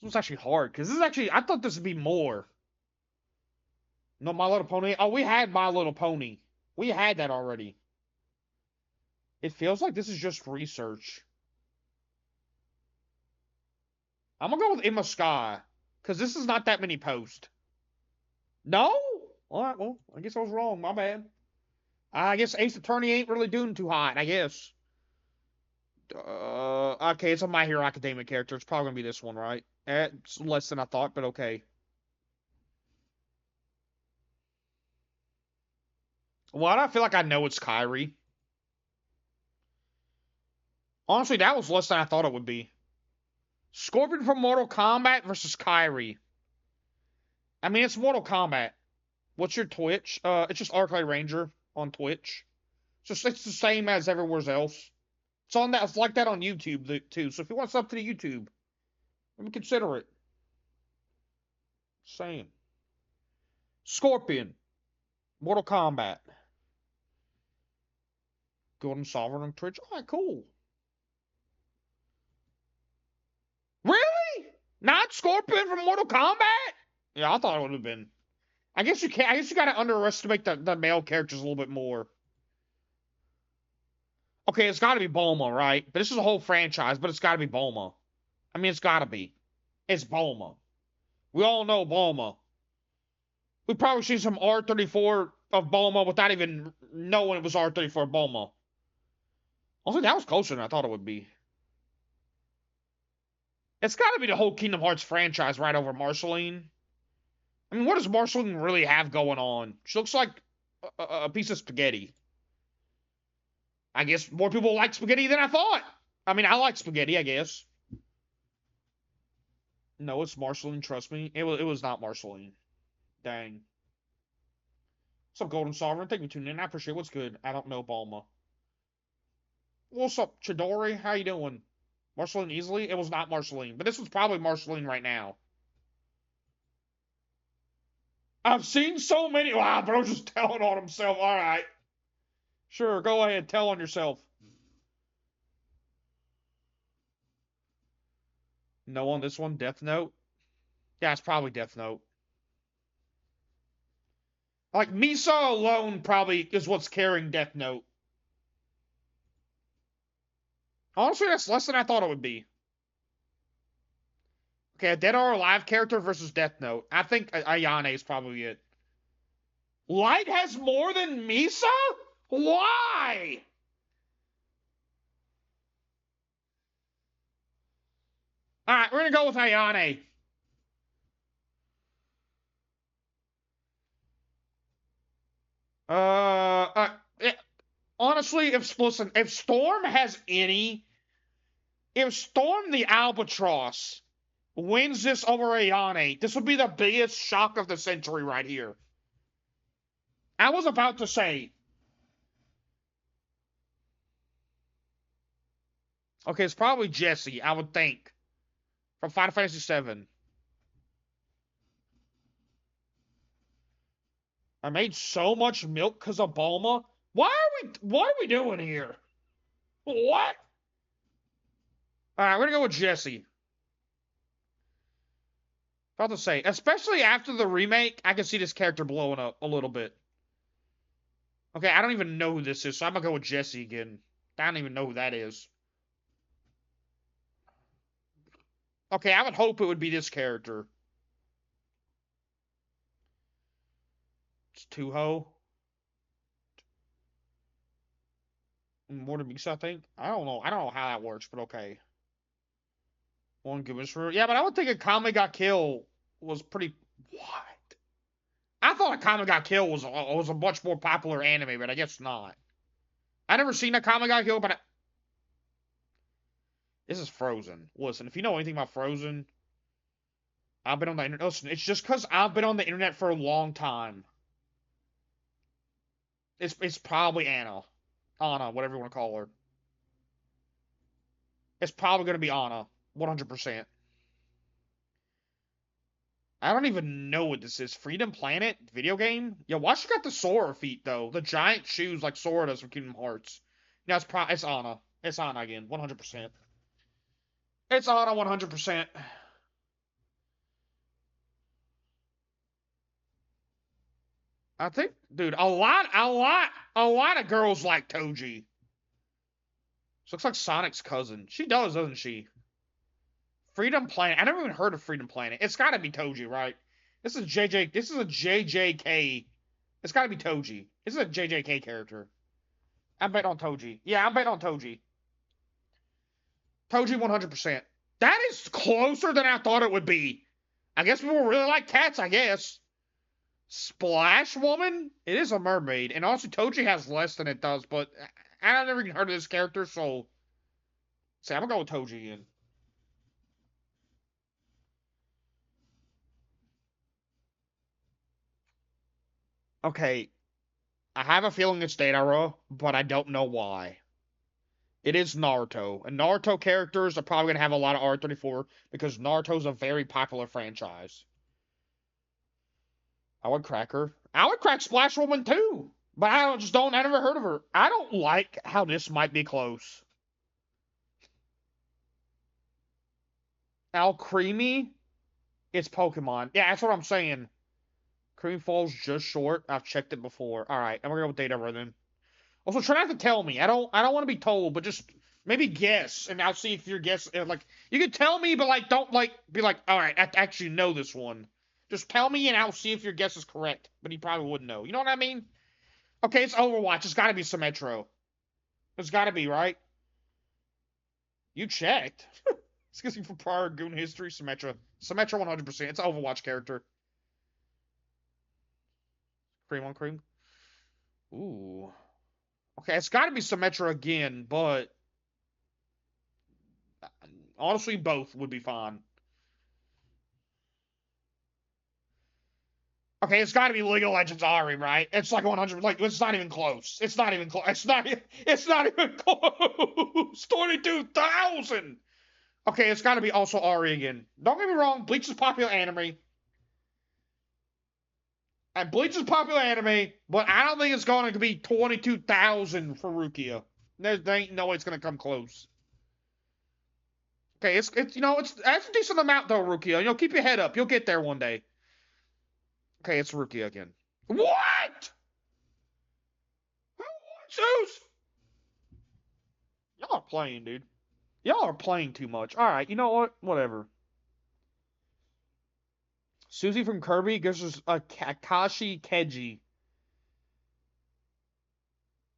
This was actually hard, because this is actually, I thought this would be more. No, My Little Pony. Oh, we had My Little Pony. We had that already. It feels like this is just research. I'm gonna go with Emma Sky, because this is not that many posts. No? Alright, well, I guess I was wrong. My bad. I guess Ace Attorney ain't really doing too hot, I guess. Okay, it's a My Hero Academia character. It's probably gonna be this one, right? It's less than I thought, but okay. Why do I feel like I know it's Kyrie? Honestly, that was less than I thought it would be. Scorpion from Mortal Kombat versus Kyrie. I mean, it's Mortal Kombat. What's your Twitch? It's just ArklayRanger on Twitch. It's the same as everywhere else. It's on that. It's like that on YouTube too. So if you want something to YouTube, let me consider it. Same. Scorpion. Mortal Kombat. Golden Sovereign on Twitch. Alright, cool. Really? Not Scorpion from Mortal Kombat? Yeah, I thought it would have been. I guess you can't. I guess you gotta underestimate the male characters a little bit more. Okay, it's gotta be Bulma, right? But this is a whole franchise, but it's gotta be Bulma. I mean, it's gotta be. It's Bulma. We all know Bulma. We've probably seen some R34 of Bulma without even knowing it was R34 Bulma. Also, that was closer than I thought it would be. It's gotta be the whole Kingdom Hearts franchise right over Marceline. I mean, what does Marceline really have going on? She looks like a piece of spaghetti. I guess more people like spaghetti than I thought. I mean, I like spaghetti, I guess. No, it's Marceline, trust me. It was not Marceline. Dang. What's up, Golden Sovereign? Thank you for tuning in. I appreciate it. What's good? I don't know Bulma. What's up, Chidori? How you doing? Marceline easily? It was not Marceline. But this was probably Marceline right now. I've seen so many. Wow, bro, just telling on himself. All right. Sure, go ahead. Tell on yourself. No on this one? Death Note? Yeah, it's probably Death Note. Like, Misa alone probably is what's carrying Death Note. Honestly, that's less than I thought it would be. Okay, a Dead or Alive character versus Death Note. I think Ayane is probably it. Light has more than Misa? Why? Alright, we're gonna go with Ayane. Honestly, if Storm has any, if Storm the Albatross wins this over Ayane, this would be the biggest shock of the century right here. I was about to say. Okay, it's probably Jesse, I would think. From Final Fantasy VII. I made so much milk because of Bulma. What are we doing here? What? Alright, we're gonna go with Jesse. About to say, especially after the remake, I can see this character blowing up a little bit. Okay, I don't even know who this is, so I'm gonna go with Jesse again. I don't even know who that is. Okay, I would hope it would be this character. It's Tuho. More than Misa, I think. I don't know. I don't know how that works, but okay. One Commissioner. Yeah, but I would think a Kame Got Kill was pretty. What? I thought a Kame Got Kill was a much more popular anime, but I guess not. I never seen a Kame Got Kill, but this is Frozen. Listen, if you know anything about Frozen, I've been on the internet. Listen, it's just because I've been on the internet for a long time. It's probably Anna. Anna, whatever you want to call her. It's probably going to be Anna. 100%. I don't even know what this is. Freedom Planet? Video game? Yo, why she got the Sora feet, though? The giant shoes like Sora does from Kingdom Hearts. No, it's Anna. It's Anna again. 100%. It's Anna 100%. I think, dude, a lot of girls like Toji. She looks like Sonic's cousin. She does, doesn't she? Freedom Planet. I never even heard of Freedom Planet. It's got to be Toji, right? This is JJ. This is a JJK. It's got to be Toji. This is a JJK character. I bet on Toji. Yeah, I bet on Toji. Toji 100%. That is closer than I thought it would be. I guess people really like cats, I guess. Splash Woman? It is a mermaid. And also, Toji has less than it does, but I've never even heard of this character, so. Say, I'm going to go with Toji again. Okay, I have a feeling it's Deidara, but I don't know why. It is Naruto, and Naruto characters are probably going to have a lot of R34 because Naruto's a very popular franchise. I would crack her. I would crack Splash Woman too, but I never heard of her. I don't like how this might be close. Al Creamy, it's Pokemon. Yeah, that's what I'm saying. Cream falls just short. I've checked it before. All right, I'm gonna go with Deidara then. Also, try not to tell me. I don't want to be told, but just maybe guess, and I'll see if your guess like you can tell me, but like don't like be like, all right, I actually know this one. Just tell me, and I'll see if your guess is correct. But he probably wouldn't know. You know what I mean? Okay, it's Overwatch. It's got to be Symmetro. It's got to be right. You checked. Excuse me for prior goon history. Symmetra. Symmetra 100%. It's an Overwatch character. Cream on cream. Ooh. Okay, it's got to be Symmetra again, but honestly, both would be fine. Okay, it's got to be League of Legends Ari, right? It's like 100. Like it's not even close. It's not even close. It's not. It's not even close. 22,000. Okay, it's got to be also Ari again. Don't get me wrong. Bleach is popular anime. And Bleach is popular anime, but I don't think it's going to be 22,000 for Rukia. There ain't no way it's going to come close. Okay, it's that's a decent amount though, Rukia. Keep your head up. You'll get there one day. Okay, it's Rukia again. What? Zeus? Y'all are playing, dude. Y'all are playing too much. All right, you know what? Whatever. Susie from Kirby gives us a Kakashi Keiji.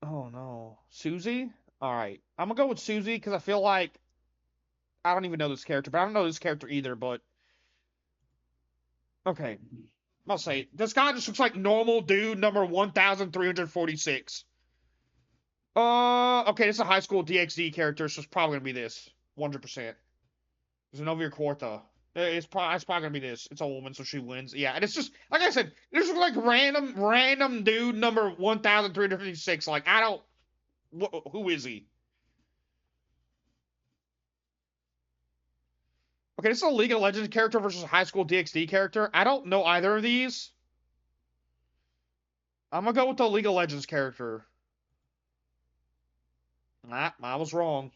Oh no, Susie. All right, I'm gonna go with Susie because I feel like I don't even know this character, but I don't know this character either. But okay, I'll say this guy just looks like normal dude number 1,346. Okay, this is a high school DxD character, so it's probably gonna be this 100%. Zenobia Quarta. It's probably gonna be this. It's a woman, so she wins. Yeah, and it's just like I said, this is like random dude number 1,356. Like I don't. Who is he? Okay, this is a League of Legends character versus a high school DxD character. I don't know either of these. I'm gonna go with the League of Legends character. Nah, I was wrong.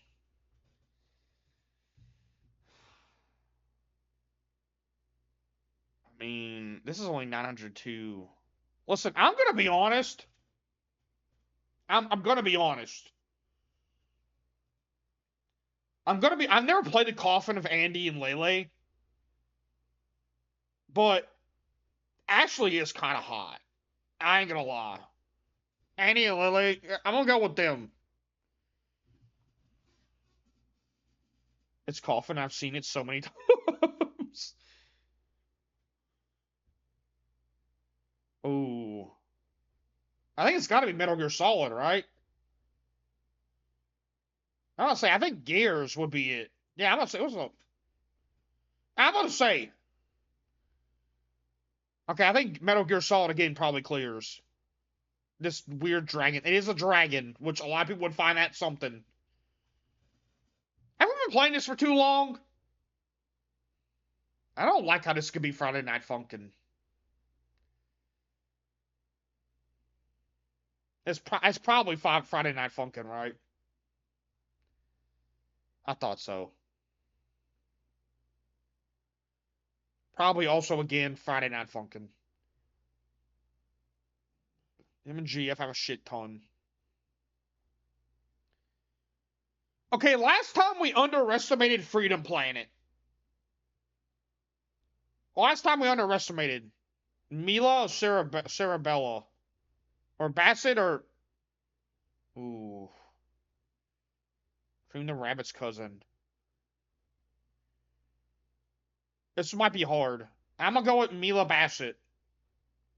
I mean, this is only 902. Listen, I'm gonna be honest. I'm gonna be honest. I've never played the Coffin of Andy and Lele, but Ashley is kind of hot. I ain't gonna lie. Andy and Lele, I'm gonna go with them. It's Coffin. I've seen it so many times. Ooh. I think it's gotta be Metal Gear Solid, right? I'm gonna say, I think Gears would be it. Yeah, I'm gonna say, I'm gonna say. Okay, I think Metal Gear Solid again probably clears. this weird dragon. It is a dragon, which a lot of people would find that something. Have we been playing this for too long? I don't like how this could be Friday Night Funkin'. It's probably Friday Night Funkin', right? I thought so. Probably also, again, Friday Night Funkin'. Him and GF have a shit ton. Okay, last time we underestimated Freedom Planet. Last time we underestimated Mila or Cerebella? Or Bassett or... Ooh. Freedom the Rabbit's cousin. This might be hard. I'm gonna go with Mila Bassett.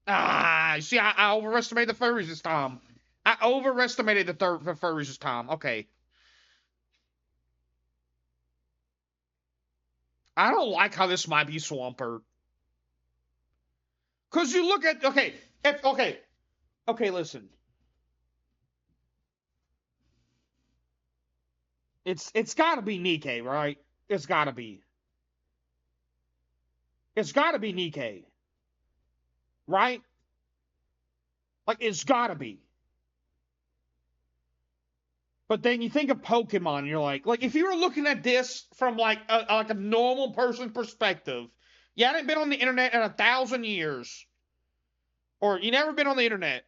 Ah, you see, I overestimated the furries this time. I overestimated the furries this time. Okay. I don't like how this might be Swampert. Cause you look at okay, listen. It's gotta be Nikke, right? It's gotta be. It's gotta be Nikke. Right? Like, it's gotta be. But then you think of Pokemon, and you're like if you were looking at this from like a normal person perspective, you hadn't been on the internet in 1,000 years, or you never been on the internet,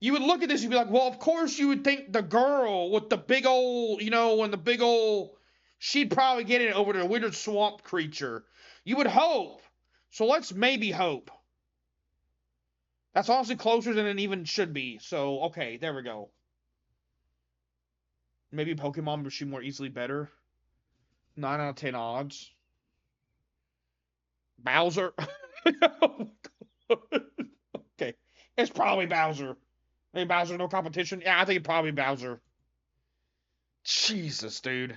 you would look at this and be like, well, of course you would think the girl with the big old, and the big old, she'd probably get it over the withered swamp creature. You would hope. So let's maybe hope. That's honestly closer than it even should be. So, okay, there we go. Maybe Pokemon would be more easily better. 9 out of 10 odds. Bowser. Okay. It's probably Bowser. Maybe Bowser, no competition. Yeah, I think it's probably Bowser. Jesus, dude.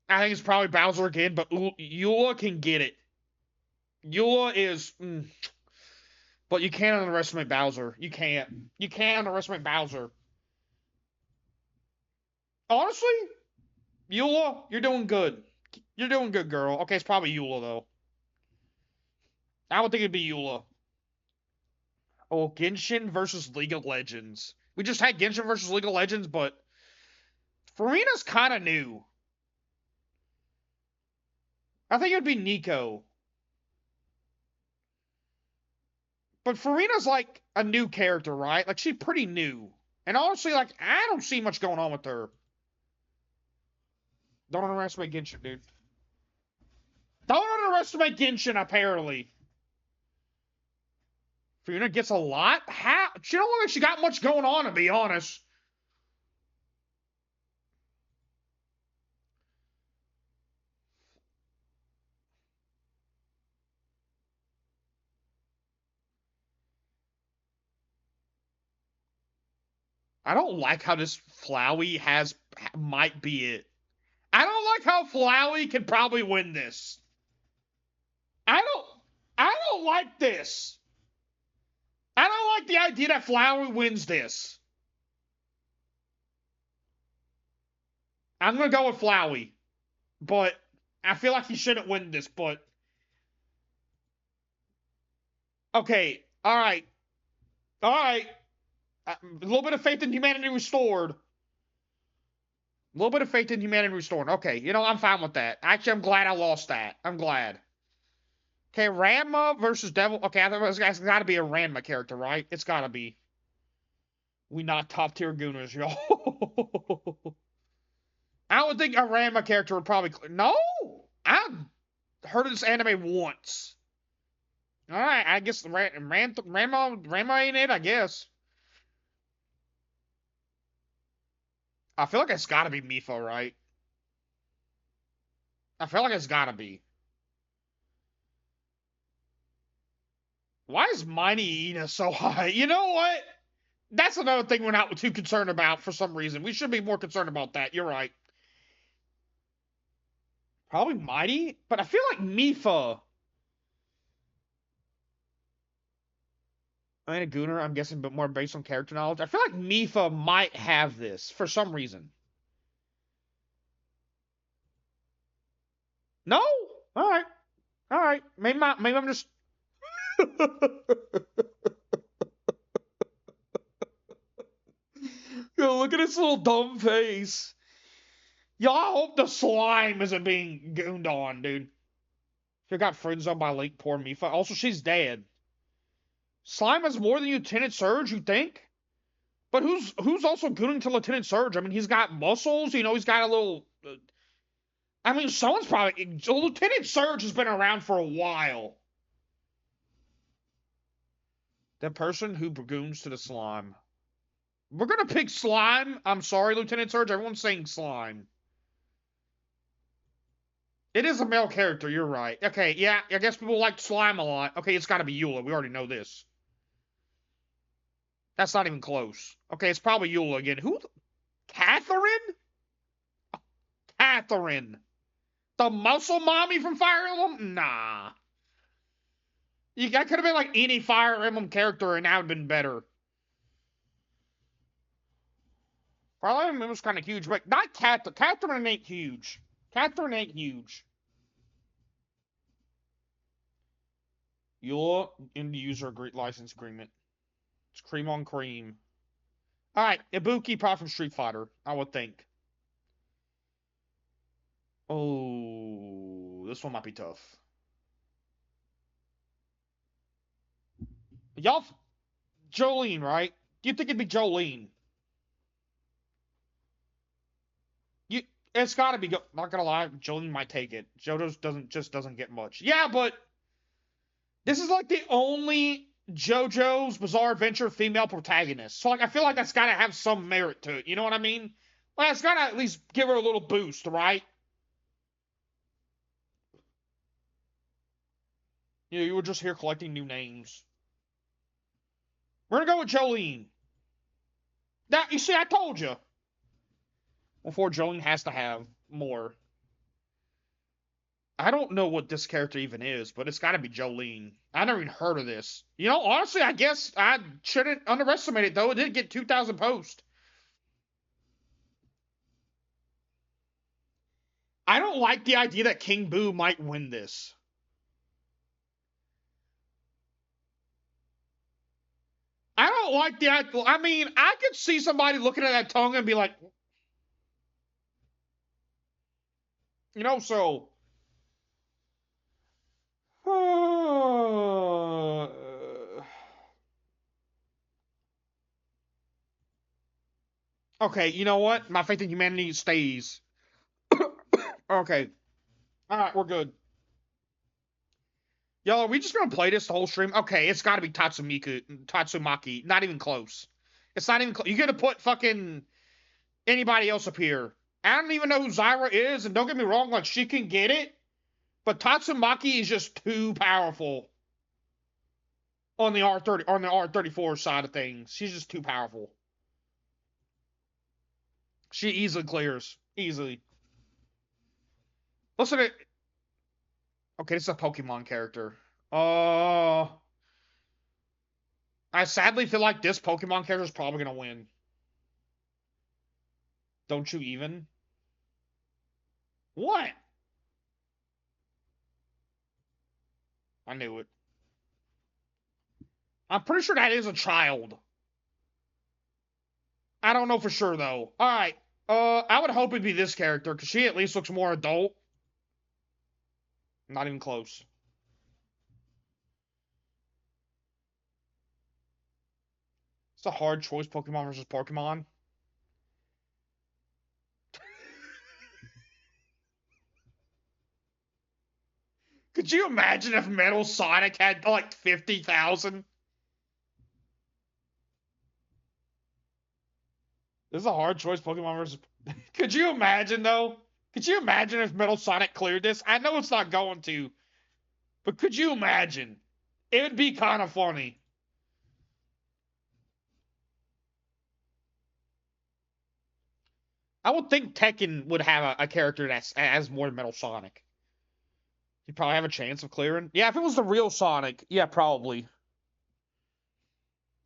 I think it's probably Bowser again, but Eula can get it. Eula is... But you can't underestimate Bowser. You can't. You can't underestimate Bowser. Honestly, Eula, you're doing good. You're doing good, girl. Okay, it's probably Eula, though. I would think it'd be Eula. Oh, Genshin versus League of Legends. We just had Genshin versus League of Legends, but Farina's kind of new. I think it'd be Nico. But Farina's like a new character, right? Like, she's pretty new. And honestly, like, I don't see much going on with her. Don't underestimate Genshin, dude. Don't underestimate Genshin, apparently. Farina gets a lot? How? She don't look like she got much going on, to be honest. I don't like how this Flowey might be it. I don't like how Flowey could probably win this. I don't like this. I don't like the idea that Flowey wins this. I'm gonna go with Flowey, but I feel like he shouldn't win this. But okay, all right. A little bit of faith in humanity restored. A little bit of faith in humanity restored. Okay, I'm fine with that. Actually, I'm glad I lost that. I'm glad. Okay, Ranma versus Devil. Okay, I think it's got to be a Ranma character, right? It's got to be. We not top tier gooners, yo. I would think a Ranma character would probably. No! I've heard of this anime once. Alright, I guess Ranma ain't it, I guess. I feel like it's gotta be Mipha, right? I feel like it's gotta be. Why is Mighty Ina so high? You know what? That's another thing we're not too concerned about for some reason. We should be more concerned about that. You're right. Probably Mighty, but I feel like Mipha. I mean, a Gooner, I'm guessing, but more based on character knowledge. I feel like Mifa might have this for some reason. No? Alright. Alright. Maybe I'm just... Yo, look at his little dumb face. Yo, I hope the slime isn't being gooned on, dude. She got friend zoned by Link, poor Mifa. Also, she's dead. Slime has more than Lieutenant Surge, you think? But who's also gooning to Lieutenant Surge? I mean, he's got muscles, you know, he's got a little... I mean, someone's probably... Lieutenant Surge has been around for a while. That person who goons to the slime. We're gonna pick slime. I'm sorry, Lieutenant Surge. Everyone's saying slime. It is a male character, you're right. Okay, yeah, I guess people like slime a lot. Okay, it's gotta be Eula. We already know this. That's not even close. Okay, it's probably Eula again. Who? Catherine? Catherine. The muscle mommy from Fire Emblem? Nah. That could have been like any Fire Emblem character and that would have been better. Fire Emblem was kind of huge, but not Catherine. Catherine ain't huge. Catherine ain't huge. Eula end user license agreement. It's cream on cream. Alright, Ibuki probably from Street Fighter, I would think. Oh, this one might be tough. Y'all, Jolene, right? You think it'd be Jolene? It's gotta be, not gonna lie, Jolene might take it. JoJo's doesn't get much. Yeah, but this is like the only JoJo's Bizarre Adventure female protagonist. So like I feel like that's gotta have some merit to it. You know what I mean? Well, it's gotta at least give her a little boost, right? You were just here collecting new names. We're gonna go with Jolene. That, you see, I told you. Before Jolene has to have more. I don't know what this character even is, but it's got to be Jolene. I never even heard of this. You know, honestly, I guess I shouldn't underestimate it, though. It did get 2,000 posts. I don't like the idea that King Boo might win this. I don't like the idea. I mean, I could see somebody looking at that tongue and be like, you know, so... Okay, you know what? My faith in humanity stays. Okay. Alright, we're good. Yo, are we just gonna play this the whole stream? Okay, it's gotta be Tatsumaki. Not even close. It's not even close. You're gonna put fucking anybody else up here. I don't even know who Zyra is, and don't get me wrong, like, she can get it, but Tatsumaki is just too powerful on the R34 side of things. She's just too powerful. She easily clears. Easily. Listen to... Okay, this is a Pokemon character. I sadly feel like this Pokemon character is probably gonna win. Don't you even? What? I knew it. I'm pretty sure that is a child. I don't know for sure, though. Alright. I would hope it'd be this character, because she at least looks more adult. Not even close. It's a hard choice, Pokemon versus Pokemon. Could you imagine if Metal Sonic had, like, 50,000? This is a hard choice, Pokemon versus... Could you imagine, though? Could you imagine if Metal Sonic cleared this? I know it's not going to. But could you imagine? It would be kind of funny. I would think Tekken would have a character that has more than Metal Sonic. He'd probably have a chance of clearing. Yeah, if it was the real Sonic, yeah, probably.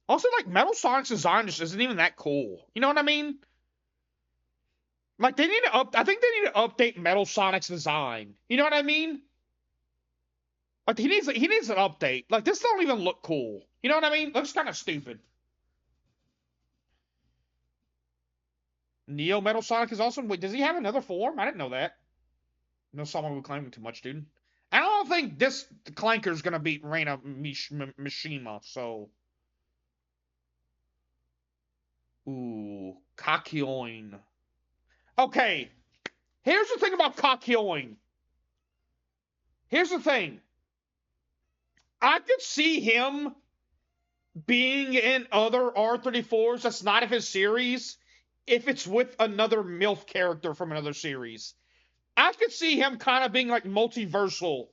Also, like, Metal Sonic's design just isn't even that cool. You know what I mean? Like, they need to I think they need to update Metal Sonic's design. You know what I mean? Like, he needs an update. Like, this don't even look cool. You know what I mean? Looks kind of stupid. Neo Metal Sonic is awesome. Wait, does he have another form? I didn't know that. No, someone would claim too much, dude. I don't think this Clanker's gonna beat Reina Mishima, so. Ooh, Kakyoin. Okay, here's the thing about Kakyoin. Here's the thing. I could see him being in other R34s that's not of his series if it's with another MILF character from another series. I could see him kind of being like multiversal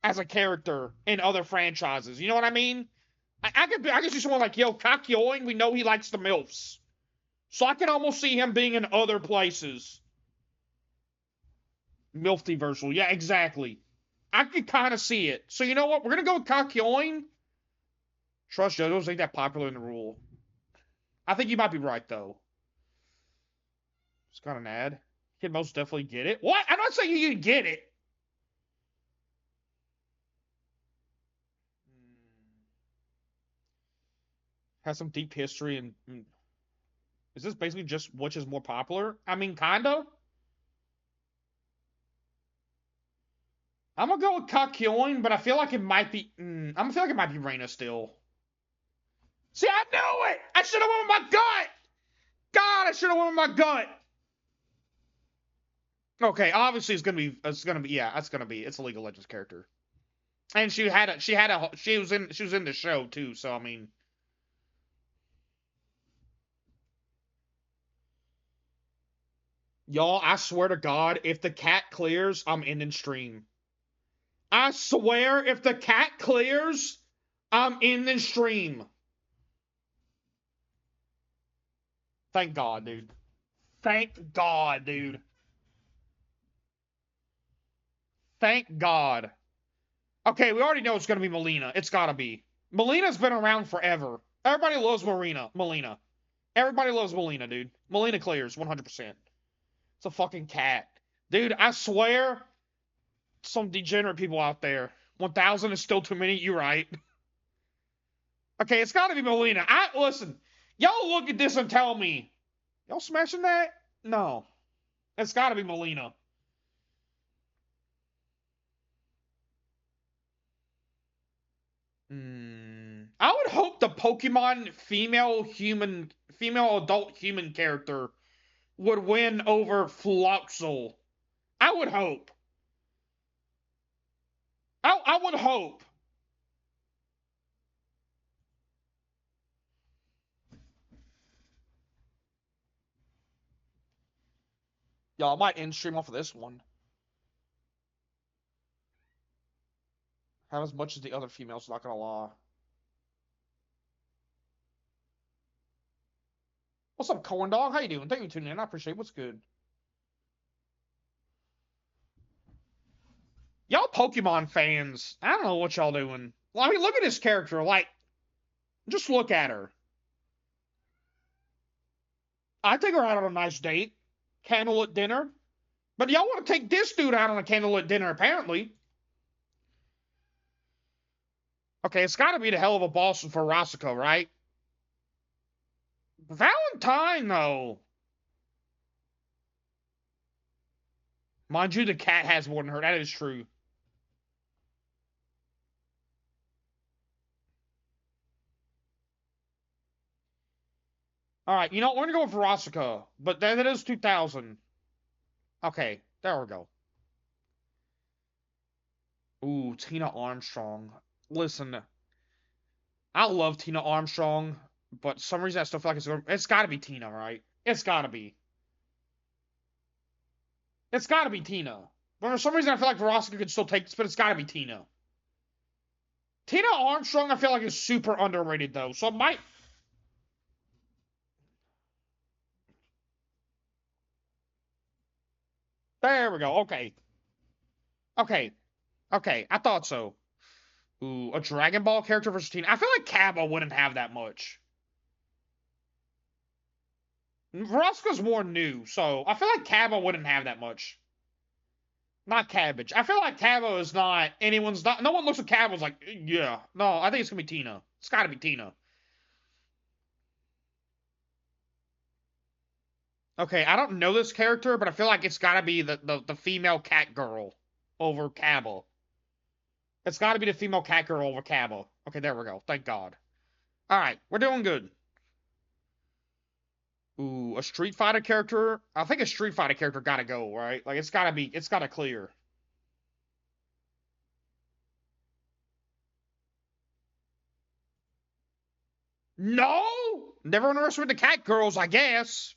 as a character in other franchises. You know what I mean? I could see someone like, yo, Kakyoin, we know he likes the MILFs. So I can almost see him being in other places. Milftiversal. Yeah, exactly. I could kind of see it. So you know what? We're going to go with Kakyoin. Trust JoJo's ain't that popular in the rule. I think you might be right, though. It's kind of an ad. Can most definitely get it. What? I'm not saying you can get it. Has some deep history and... Is this basically just which is more popular? I mean, kinda. I'm gonna go with Kakyoin, but I feel like it might be... I feel like it might be Reina still. See, I knew it! I should have went with my gut! God, I should have went with my gut! Okay, obviously it's gonna be, it's a League of Legends character. And she was in the show too, so I mean... Y'all, I swear to God, if the cat clears, I'm ending stream. I swear, if the cat clears, I'm ending stream. Thank God, dude. Thank God, dude. Thank God. Okay, we already know it's gonna be Melina. It's gotta be. Melina's been around forever. Everybody loves Melina. Everybody loves Melina, dude. Melina clears, 100%. It's a fucking cat. Dude, I swear, some degenerate people out there. 1,000 is still too many, you're right. Okay, it's gotta be Melina. Listen, y'all look at this and tell me. Y'all smashing that? No. It's gotta be Melina. I would hope the Pokemon female adult human character would win over Floxel. I would hope. I would hope. Y'all, I might end stream off of this one. Have as much as the other females, not gonna lie. What's up, Corn Dog? How you doing? Thank you for tuning in. I appreciate it. What's good? Y'all Pokemon fans, I don't know what y'all doing. Well, I mean, look at this character. Like, just look at her. I take her out on a nice date. Candlelit dinner. But y'all want to take this dude out on a candlelit dinner, apparently. Okay, it's got to be the hell of a boss for Roscoe, right? Valentine, though. Mind you, the cat has more than her. That is true. All right, you know, we're going to go with Roscoe. But that is 2,000. Okay, there we go. Ooh, Tina Armstrong. Listen, I love Tina Armstrong, but for some reason I still feel like it's got to be Tina, right? It's got to be. It's got to be Tina. But for some reason I feel like Roscoe could still take this, but it's got to be Tina. Tina Armstrong I feel like is super underrated, though, so it might... There we go, okay. Okay, I thought so. Ooh, a Dragon Ball character versus Tina. I feel like Cabba wouldn't have that much. Veruska's more new, so I feel like Cabo wouldn't have that much. Not Cabbage. I feel like Cabo is not anyone's. Not, no one looks at Cabo's like, yeah. No, I think it's gonna be Tina. It's gotta be Tina. Okay, I don't know this character, but I feel like it's gotta be the female cat girl over Cabo. It's gotta be the female cat girl over Cabo. Okay, there we go. Thank God. Alright, we're doing good. Ooh, a Street Fighter character? I think a Street Fighter character gotta go, right? Like, it's gotta clear. No! Never underestimate the cat girls, I guess.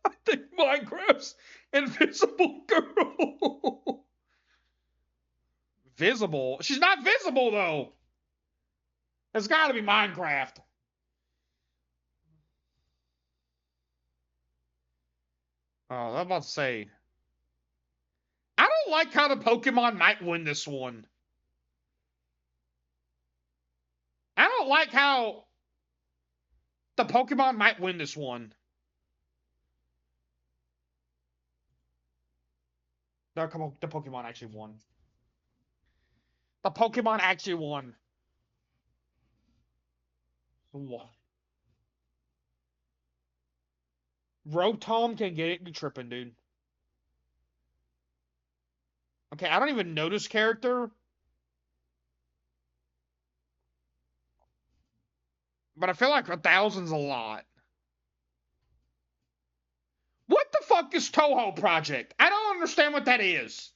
I think Minecraft's Invisible Girl. Visible? She's not visible, though. It's gotta be Minecraft. Oh, I was about to say. I don't like how the Pokemon might win this one. I don't like how the Pokemon might win this one. No, come on, the Pokemon actually won. The Pokemon actually won. What? Rotom can get it. You tripping, dude. Okay, I don't even know this character. But I feel like 1,000's a lot. What the fuck is Toho Project? I don't understand what that is.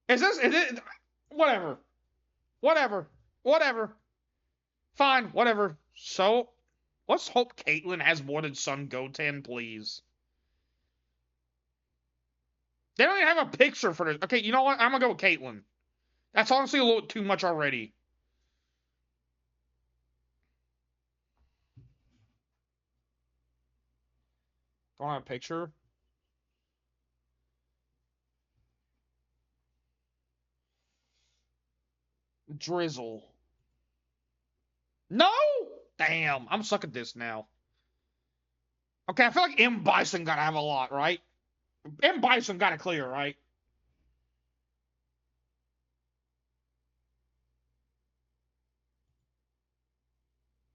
Is it? Whatever. Whatever. Whatever. Fine. Whatever. So, let's hope Caitlyn has more than Sun Goten, please. They don't even have a picture for this. Okay, you know what? I'm gonna go with Caitlyn. That's honestly a little too much already. Don't have a picture. Drizzle. No! Damn, I'm stuck at this now. Okay, I feel like M. Bison gotta have a lot, right? M. Bison gotta clear, right?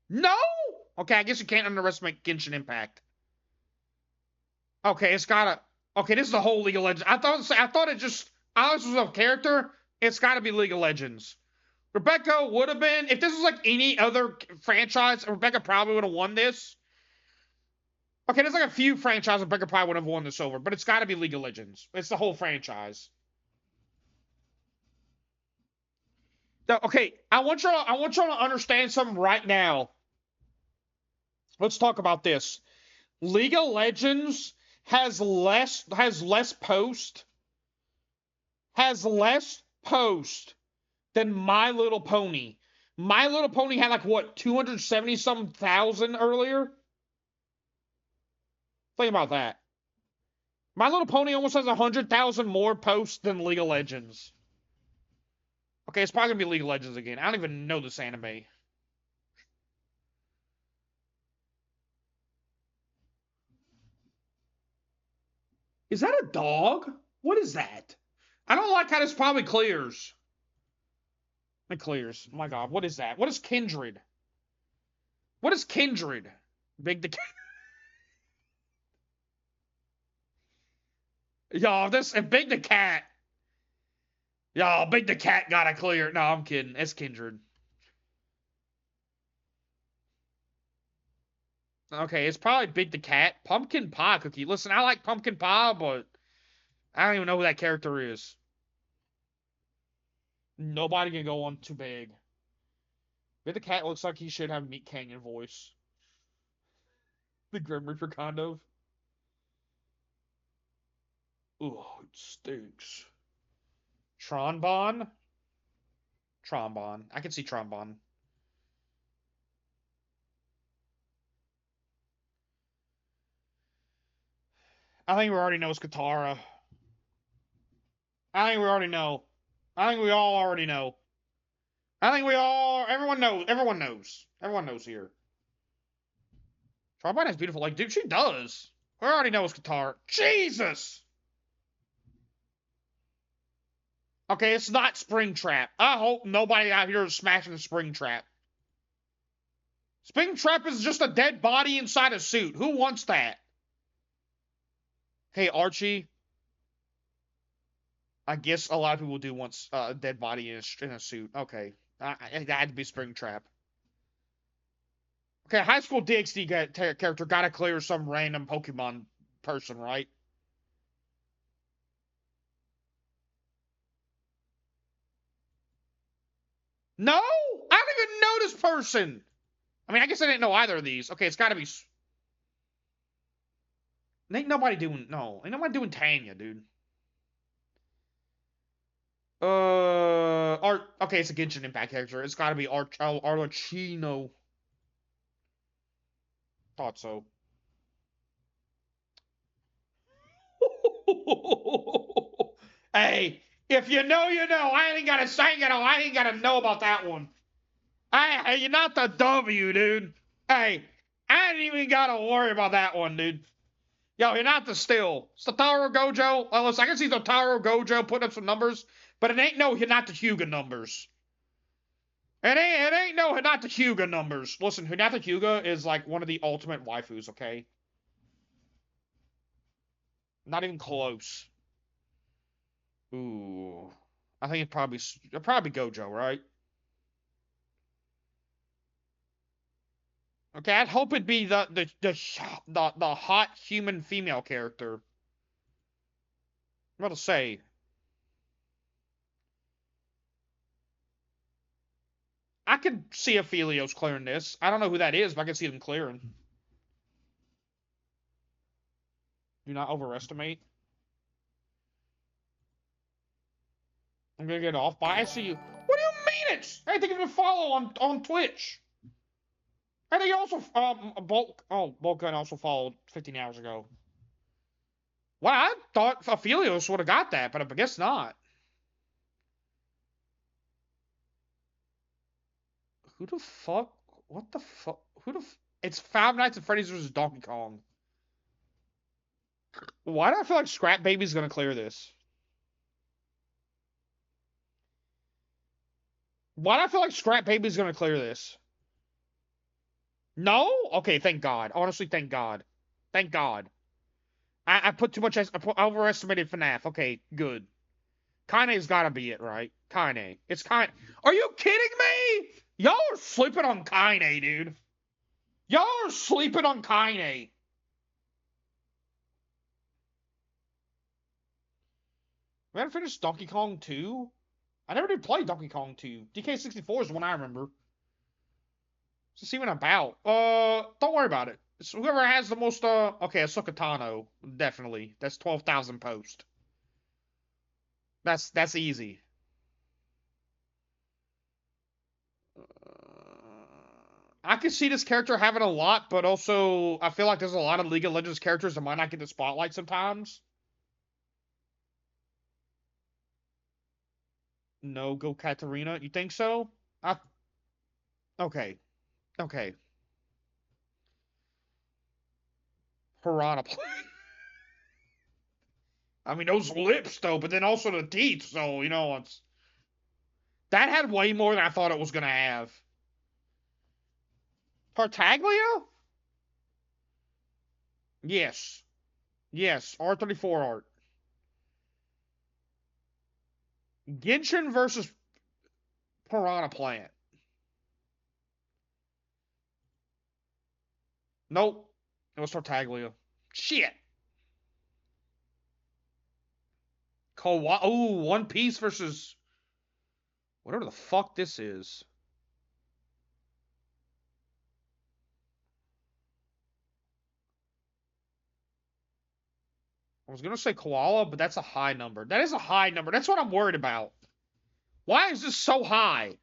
No! Okay, I guess you can't underestimate Genshin Impact. Okay, it's gotta. Okay, this is the whole League of Legends. I thought it just. I was a character. It's gotta be League of Legends. Rebecca would have been. If this was like any other franchise, Rebecca probably would have won this. Okay, there's like a few franchises Rebecca probably would have won this over, but it's gotta be League of Legends. It's the whole franchise. Now, okay, I want y'all to understand something right now. Let's talk about this. League of Legends has less post than My Little Pony. My Little Pony had like what 270 some thousand earlier. Think about that. My Little Pony almost has 100,000 more posts than League of Legends. Okay, it's probably gonna be League of Legends again. I don't even know this anime. Is that a dog? What is that? I don't like how this probably clears. It clears. Oh my God, what is that? What is Kindred? What is Kindred? Big the Y'all, this and Big the Cat. Y'all, Big the Cat gotta clear. No, I'm kidding. It's Kindred. Okay, it's probably Big the Cat. Pumpkin Pie Cookie. Listen, I like pumpkin pie, but I don't even know who that character is. Nobody can go on too big. Big the Cat looks like he should have Meat Canyon voice. The Grim Reaper kind of. Ooh, it stinks. Tronbon? Trombone. I can see Trombone. I think we already know it's Katara. I think we already know. I think we all already know. I think we all. Everyone knows. Everyone knows. Everyone knows here. Tribite has beautiful, like, dude, she does. We already know it's guitar. Jesus! Okay, it's not Springtrap. I hope nobody out here is smashing Springtrap. Springtrap is just a dead body inside a suit. Who wants that? Hey, Archie. I guess a lot of people do want a dead body in a suit. Okay. It had to be Springtrap. Okay, high school DxD character gotta clear some random Pokemon person, right? No! I don't even know this person! I mean, I guess I didn't know either of these. Okay, it's gotta be... Ain't nobody doing... No, ain't nobody doing Tanya, dude. Okay, it's a Genshin Impact character. It's gotta be Arlecchino. Thought so. Hey, if you know, you know. I ain't gotta know about that one. You're not the W, dude. Hey, I ain't even gotta worry about that one, dude. Yo, you're not the still. It's the Taro Gojo. Well, listen, I can see the Taro Gojo putting up some numbers, but it ain't no Hinata Hyuga numbers. It ain't no Hinata Hyuga numbers. Listen, Hinata Hyuga is like one of the ultimate waifus, okay? Not even close. Ooh. I think it'd probably Gojo, right? Okay, I'd hope it'd be the hot human female character. I'm about to say. I could see Aphelios clearing this. I don't know who that is, but I can see them clearing. Do not overestimate. I'm gonna get off, but I see you. What do you mean it's? I think it's a follow on Twitch. I think also Bulk also followed 15 hours ago. Well, I thought Aphelios would have got that, but I guess not. Who the fuck? What the fuck? It's Five Nights at Freddy's versus Donkey Kong. Why do I feel like Scrap Baby's gonna clear this? Why do I feel like Scrap Baby's gonna clear this? No? Okay, thank God. Honestly, thank God. Thank God. I put too much. I overestimated FNAF. Okay, good. Kaine's gotta be it, right? Kaine. It's Kaine. Are you kidding me? Y'all are sleeping on Kaine, dude. Y'all are sleeping on Kaine. We haven't finished Donkey Kong 2? I never did play Donkey Kong 2. DK64 is the one I remember. So see what I'm about. Don't worry about it. It's whoever has the most, okay, Ahsoka Tano. Definitely. That's 12,000 post. That's easy. I could see this character having a lot, but also I feel like there's a lot of League of Legends characters that might not get the spotlight sometimes. No, go Katarina. You think so? Okay. Okay. Piranha Plant. I mean, those lips, though, but then also the teeth, so, you know, that had way more than I thought it was going to have. Tartaglia? Yes. Yes, R34 art. Genshin versus Piranha Plant. Nope. It was Tartaglia. Shit. Ooh, One Piece versus whatever the fuck this is. I was gonna say Koala, but that's a high number. That is a high number. That's what I'm worried about. Why is this so high?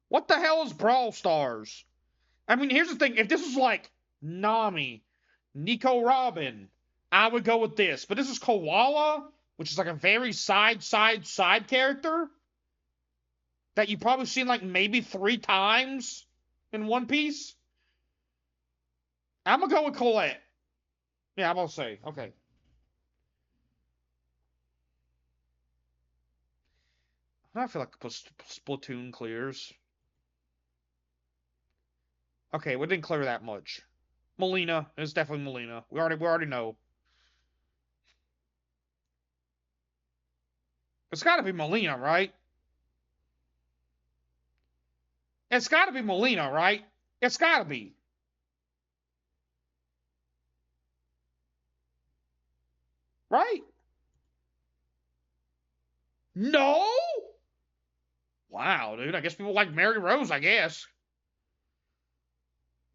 What the hell is Brawl Stars? I mean, here's the thing. If this was like Nami, Nico Robin, I would go with this. But this is Koala, which is like a very side character that you've probably seen like maybe 3 times in One Piece. I'm gonna go with Colette. Yeah, I'm gonna say. Okay. I feel like Splatoon clears. Okay, we didn't clear that much. Melina. It's definitely Melina. We already know. It's gotta be Melina, right? It's gotta be Melina, right? It's gotta be. Right? No? Wow, dude. I guess people like Mary Rose, I guess.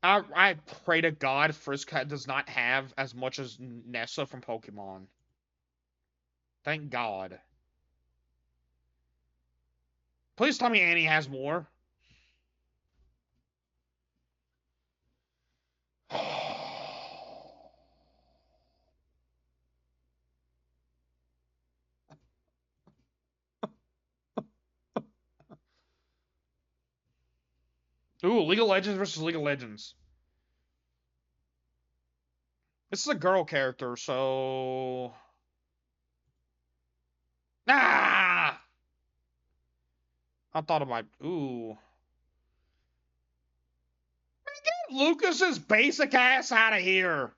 I pray to God Friska does not have as much as Nessa from Pokemon. Thank God. Please tell me Annie has more. Ooh, League of Legends versus League of Legends. This is a girl character, so... Ah! I thought about... Ooh. Get Lucas's basic ass out of here.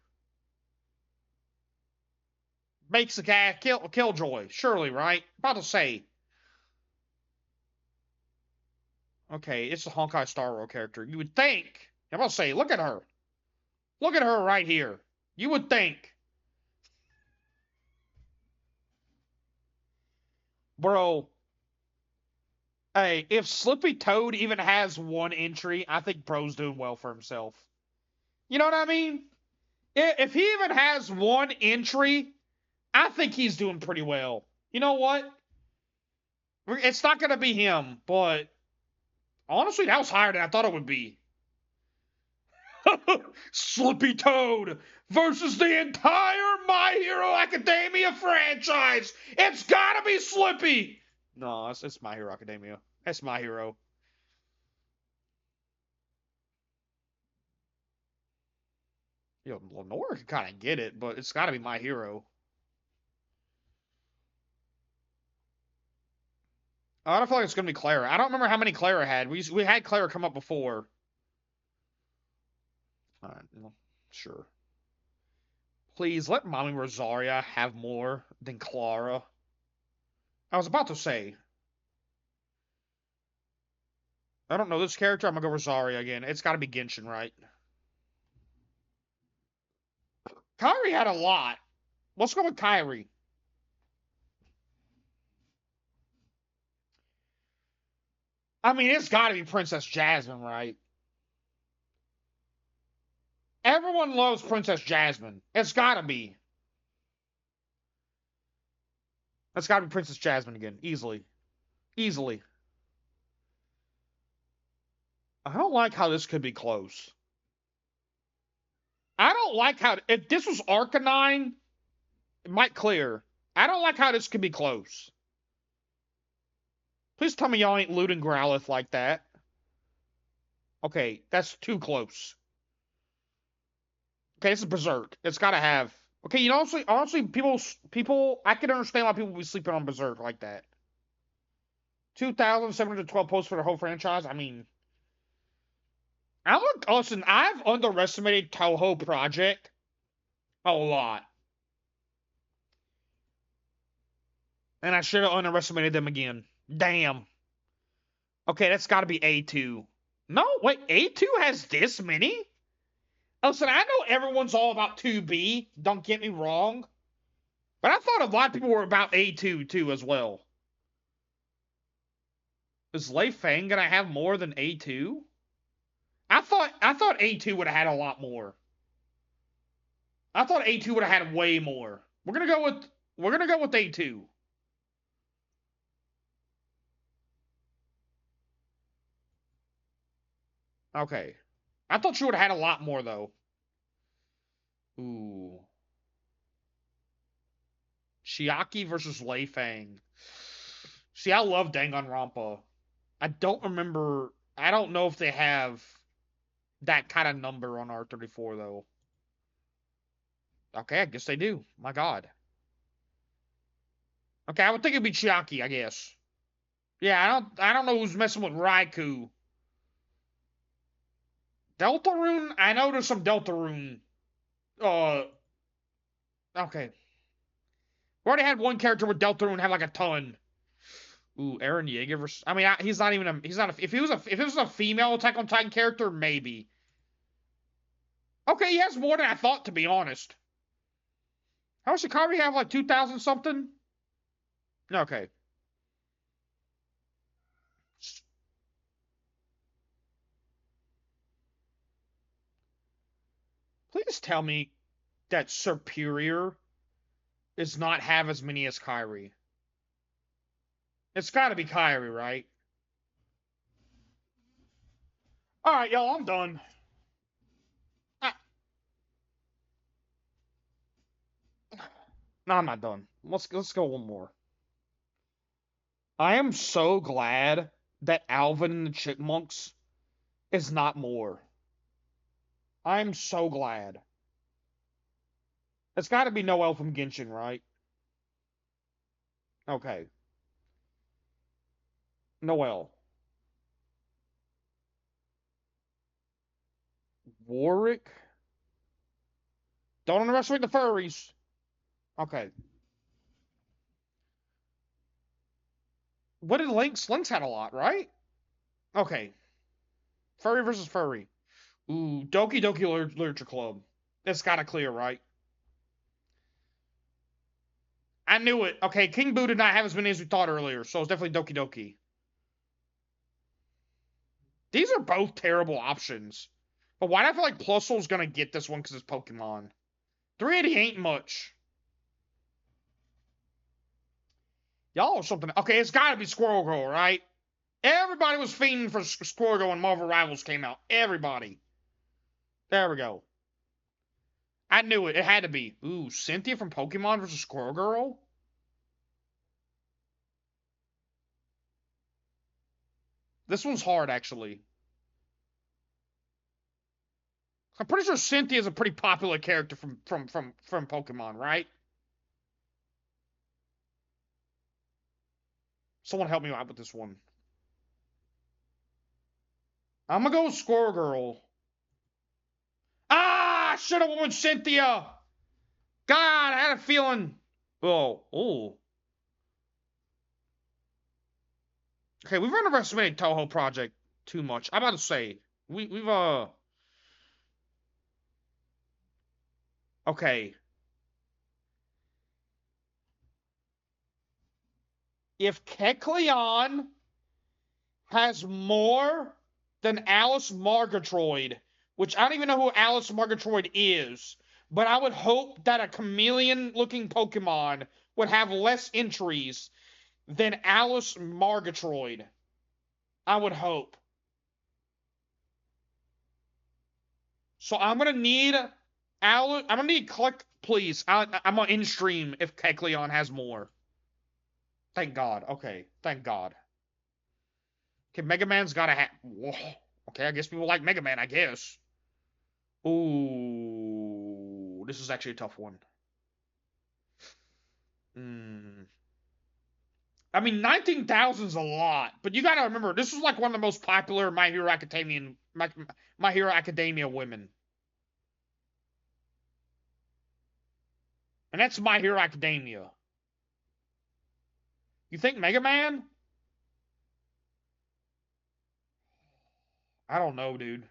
Basic ass Killjoy. Surely, right? About to say. Okay, it's a Honkai Star Rail character. You would think. I'm about to say, look at her. Look at her right here. You would think. Bro. Hey, if Slippy Toad even has one entry, I think Bro's doing well for himself. You know what I mean? If he even has one entry, I think he's doing pretty well. You know what? It's not going to be him, but honestly, that was higher than I thought it would be. Slippy Toad versus the entire My Hero Academia franchise. It's got to be Slippy. No, it's My Hero Academia. That's My Hero. You know, Lenora can kind of get it, but it's got to be My Hero. I don't feel like it's going to be Clara. I don't remember how many Clara had. We had Clara come up before. All right, well, sure. Please let Mommy Rosaria have more than Clara. I was about to say. I don't know this character. I'm going to go Rosaria again. It's got to be Genshin, right? Kyrie had a lot. Let's go with Kyrie. I mean, it's got to be Princess Jasmine, right? Everyone loves Princess Jasmine. It's got to be. It's got to be Princess Jasmine again. Easily. Easily. I don't like how this could be close. I don't like how... If this was Arcanine, it might clear. I don't like how this could be close. Please tell me y'all ain't looting Growlithe like that. Okay, that's too close. Okay, this is Berserk. It's got to have... Okay, you know, honestly, people... I can understand why people would be sleeping on Berserk like that. 2,712 posts for the whole franchise. I mean... Listen, I've underestimated Toho Project a lot. And I should have underestimated them again. Damn. Okay, that's got to be A2. No, wait, A2 has this many? Listen, I know everyone's all about 2B. Don't get me wrong. But I thought a lot of people were about A2 too as well. Is Lei Fang gonna have more than A2? I thought A2 would have had a lot more. I thought A2 would have had way more. We're gonna go with A2. Okay. I thought you would have had a lot more though. Ooh. Chiaki versus Lei Fang. See, I love Danganronpa. I don't remember. I don't know if they have that kind of number on R34 though. Okay, I guess they do. My God. Okay, I would think it'd be Chiaki, I guess. Yeah, I don't know who's messing with Raikou. Deltarune? I know there's some Deltarune. Uh, okay. We already had one character with Deltarune have like a ton. Ooh, Eren Yeager versus. I mean, he's not even a. He's not a. If it was a female Attack on Titan character, maybe. Okay, he has more than I thought, to be honest. How much Shikari have? Like 2,000 something? Okay. Please tell me that Superior does not have as many as Kyrie. It's gotta be Kyrie, right? Alright, y'all, I'm done. No, I'm not done. Let's go one more. I am so glad that Alvin and the Chipmunks is not more. I'm so glad. It's got to be Noelle from Genshin, right? Okay. Noelle. Warwick. Don't underestimate the furries. Okay. What did Lynx? Lynx had a lot, right? Okay. Furry versus furry. Ooh, Doki Doki Literature Club. It's got to clear, right? I knew it. Okay, King Boo did not have as many as we thought earlier, so it's definitely Doki Doki. These are both terrible options. But why do I feel like Plusle's gonna get this one because it's Pokemon? 380 ain't much. Y'all are something. Okay, it's gotta be Squirrel Girl, right? Everybody was fiending for Squirrel Girl when Marvel Rivals came out. Everybody. There we go. I knew it. It had to be. Ooh, Cynthia from Pokemon versus Squirrel Girl? This one's hard, actually. I'm pretty sure Cynthia is a pretty popular character from Pokemon, right? Someone help me out with this one. I'm gonna go with Squirrel Girl. Ah, should have won Cynthia. God, I had a feeling. Oh. Okay, we've underestimated Toho Project too much. I'm about to say we've okay. If Kecleon has more than Alice Margatroyd, which I don't even know who Alice Margatroyd is, but I would hope that a chameleon-looking Pokemon would have less entries than Alice Margatroyd. I would hope. So I'm gonna need I'm gonna need click, please. I'm on in stream if Kecleon has more. Thank God. Okay, thank God. Okay, Mega Man's gotta have. Okay, I guess people like Mega Man. I guess. Ooh, this is actually a tough one. I mean, 19,000 is a lot, but you gotta remember, this was like one of the most popular My Hero Academia women. And that's My Hero Academia. You think Mega Man? I don't know, dude.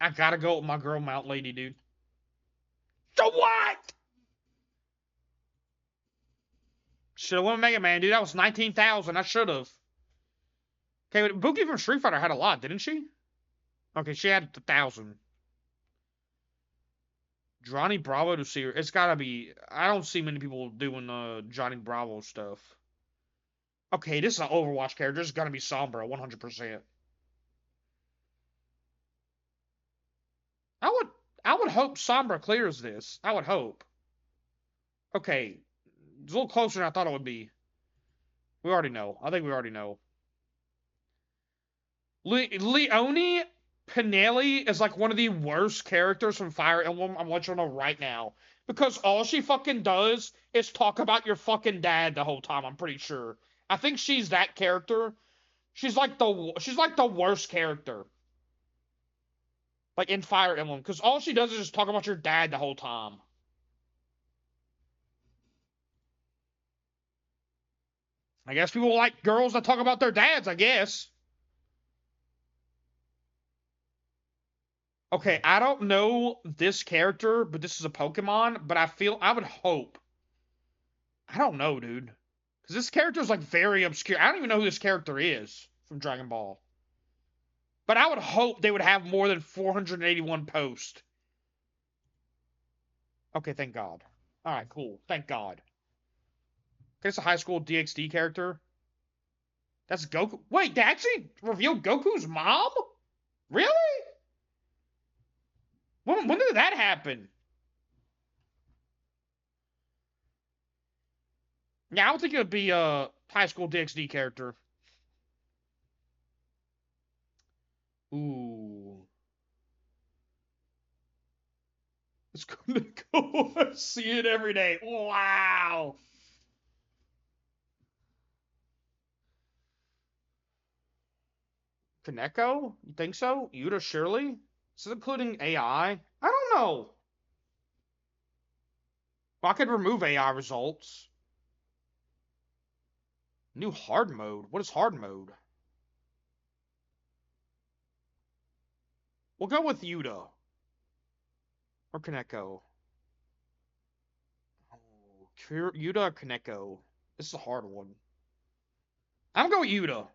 I gotta go with my girl Mount Lady, dude. So what? Should have won Mega Man, dude. That was 19,000. I should have. Okay, but Buki from Street Fighter had a lot, didn't she? Okay, she had 1,000. Johnny Bravo to see her. It's gotta be. I don't see many people doing Johnny Bravo stuff. Okay, this is an Overwatch character. This is gonna be Sombra, 100%. I would hope Sombra clears this. I would hope. Okay, it's a little closer than I thought it would be. We already know. I think we already know. Leone Penelli is like one of the worst characters from Fire Emblem. I'm letting you know right now. Because all she fucking does is talk about your fucking dad the whole time, I'm pretty sure. I think she's that character. She's like the worst character. Like in Fire Emblem. Because all she does is just talk about your dad the whole time. I guess people like girls that talk about their dads, I guess. Okay, I don't know this character, but this is a Pokemon, but I would hope. I don't know, dude. Because this character is like very obscure. I don't even know who this character is from Dragon Ball. But I would hope they would have more than 481 posts. Okay, thank God. Alright, cool. Thank God. Okay, it's a high school DxD character. That's Goku. Wait, they actually revealed Goku's mom? Really? When did that happen? Yeah, I would think it would be a high school DxD character. Ooh. It's gonna go see it every day. Wow. Kaneko? You think so? Yuta Shirley? Is this including AI? I don't know. Well, I could remove AI results. New hard mode? What is hard mode? We'll go with Yuta. Or Kaneko. Oh, Yuta or Kaneko? This is a hard one. I'm going with Yuta.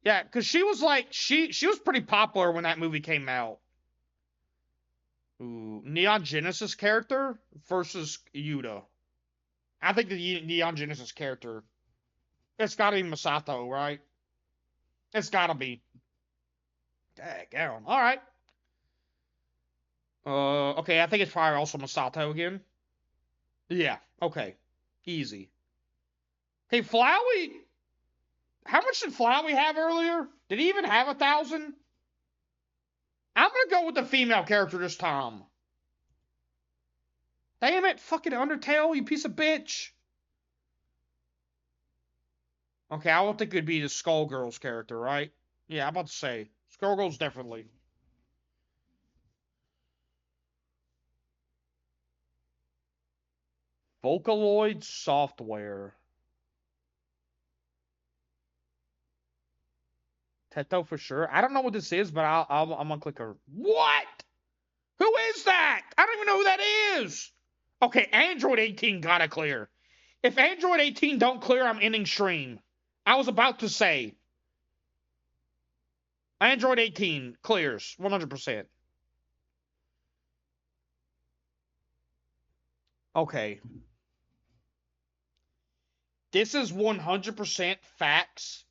Yeah, because she was like, she was pretty popular when that movie came out. Ooh, Neon Genesis character versus Yuta. I think the Neon Genesis character. It's gotta be Masato, right? It's gotta be. Daggone. Alright. Okay, I think it's probably also Masato again. Yeah, okay. Easy. Hey, Flowey. How much did Flowey have earlier? Did he even have 1,000? I'm gonna go with the female character this time. Damn it, fucking Undertale, you piece of bitch. Okay, I don't think it'd be the Skullgirls character, right? Yeah, I'm about to say. Skullgirls definitely. Vocaloid software. Teto for sure. I don't know what this is, but I'm gonna click her. What? Who is that? I don't even know who that is. Okay, Android 18 gotta clear. If Android 18 don't clear, I'm ending stream. I was about to say. Android 18 clears 100%. Okay. This is 100% facts.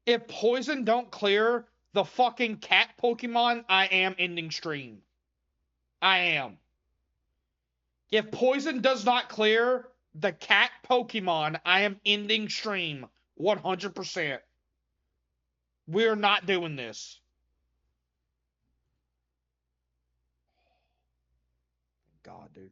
If Poison don't clear the fucking cat Pokemon, I am ending stream. I am. If Poison does not clear the cat Pokemon, I am ending stream 100%. We're not doing this. God, dude.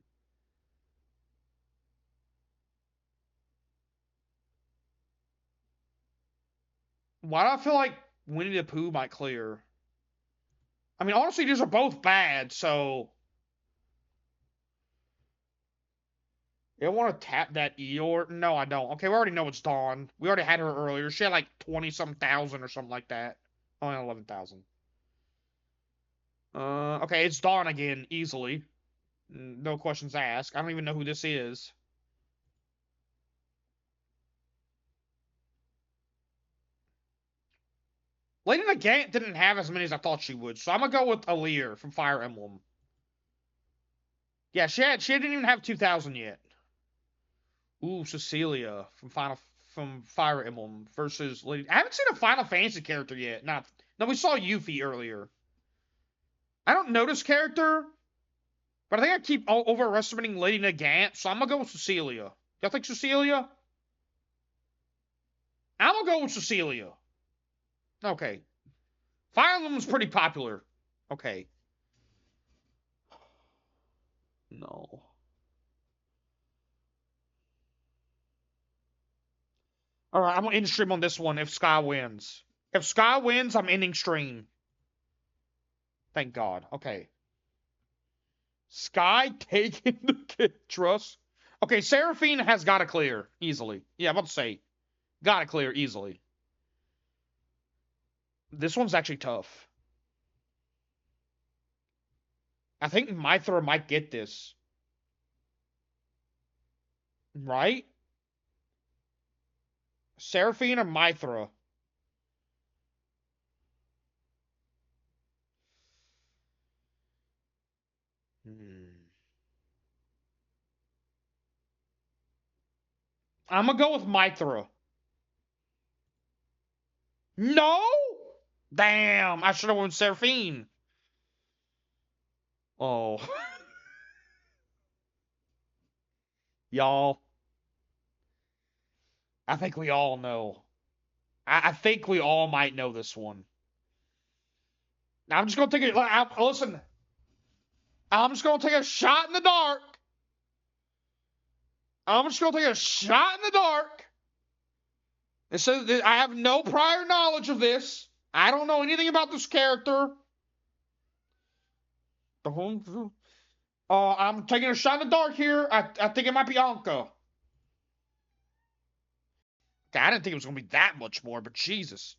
Why do I feel like Winnie the Pooh might clear? I mean, honestly, these are both bad, so. You want to tap that Eeyore? No, I don't. Okay, we already know it's Dawn. We already had her earlier. She had like 20-some thousand or something like that. Only 11,000. Okay, it's Dawn again, easily. No questions asked. I don't even know who this is. Lady Nagant didn't have as many as I thought she would, so I'm gonna go with Alear from Fire Emblem. Yeah, she didn't even have 2,000 yet. Ooh, Cecilia from Fire Emblem versus Lady. I haven't seen a Final Fantasy character yet. No, we saw Yuffie earlier. I don't know this character, but I think I keep overestimating Lady Nagant, so I'm gonna go with Cecilia. Y'all think Cecilia? I'm gonna go with Cecilia. Okay. Fire Emblem's pretty popular. Okay. No. All right, I'm gonna end stream on this one if Sky wins. If Sky wins, I'm ending stream. Thank God. Okay. Sky taking the kid trust. Okay, Seraphine has got to clear easily. Yeah, I'm about to say, got to clear easily. This one's actually tough. I think Mythra might get this. Right? Seraphine or Mythra? I'm gonna go with Mythra. No? Damn, I should have won Seraphine. Oh. Y'all. I think we all know. I think we all might know this one. Now I'm just gonna take it. Listen, I'm just gonna take a shot in the dark. I'm just gonna take a shot in the dark. It says that I have no prior knowledge of this. I don't know anything about this character. I'm taking a shot in the dark here. I think it might be Anka. I didn't think it was gonna be that much more, but Jesus.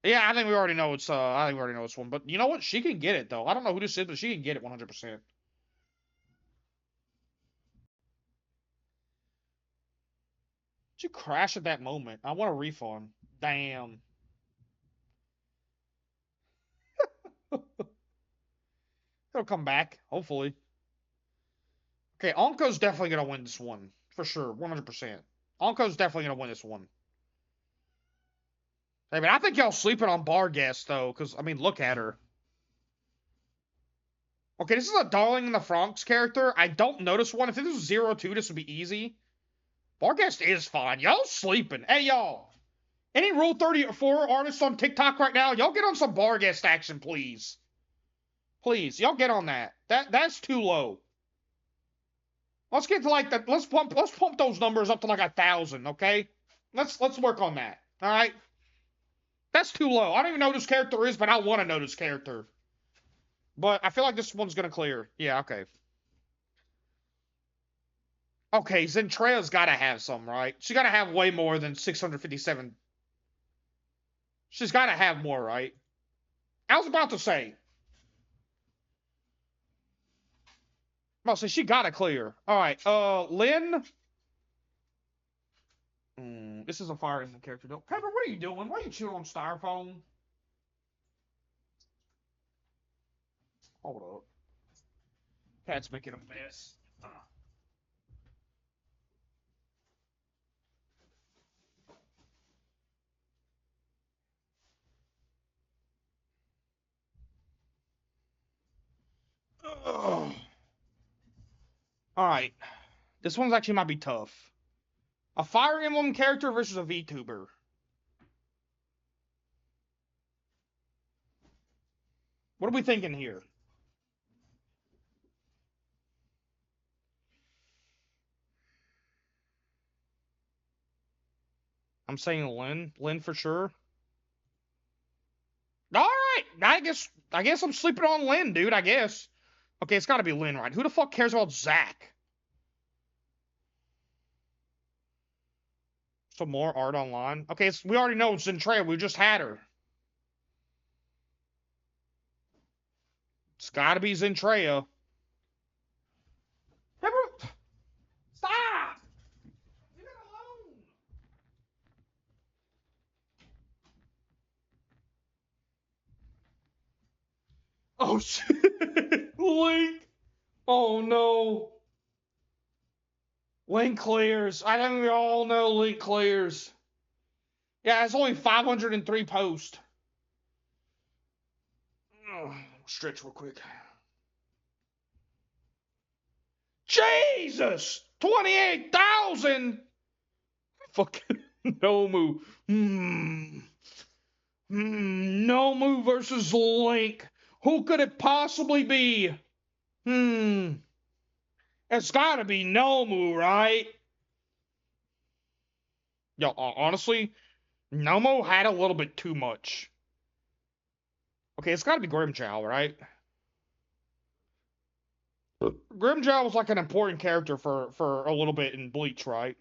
Yeah, I think we already know it's I think we already know this one. But you know what? She can get it though. I don't know who this is, but she can get it 100%. Did you crash at that moment? I want a refund. Damn. He'll come back, hopefully. Okay, Anko's definitely gonna win this one. For sure, 100%. Anko's definitely gonna win this one. Hey, but I think y'all sleeping on Barghest though, because I mean, look at her. Okay, this is a Darling in the Franxx character. I don't notice one. If this was 0-2, this would be easy. Barghest is fine. Y'all sleeping. Hey, y'all. Any Rule 34 artists on TikTok right now, y'all get on some Barghest action, please. Please, y'all get on that. That's too low. Let's get to like the let's pump those numbers up to like 1,000, okay? Let's work on that. All right? That's too low. I don't even know who this character is, but I want to know this character. But I feel like this one's gonna clear. Yeah, okay. Okay, Zentrea's gotta have some, right? She gotta have way more than 657. She's gotta have more, right? I was about to say. Well, so she got to clear. All right. Lynn. This is a Fire Emblem character. Pepper, what are you doing? Why are you chewing on styrofoam? Hold up. Cat's making a mess. All right. This one's actually might be tough. A Fire Emblem character versus a VTuber. What are we thinking here? I'm saying Lynn. Lynn for sure. All right. I guess I'm sleeping on Lynn, dude. I guess. Okay, it's got to be Lynn, right? Who the fuck cares about Zack? Some more art online. Okay, we already know it's Zentrea. We just had her. It's got to be Zentrea. Stop! Leave it alone. Oh shit! Link. Oh no. Link clears. I think we all know Link clears. Yeah, it's only 503 posts. Stretch real quick. Jesus! 28,000! Fucking no move. Nomu versus Link. Who could it possibly be? It's gotta be Nomu, right? Yo, honestly, Nomu had a little bit too much. Okay, it's gotta be Grimjow, right? Grimjow was like an important character for a little bit in Bleach, right?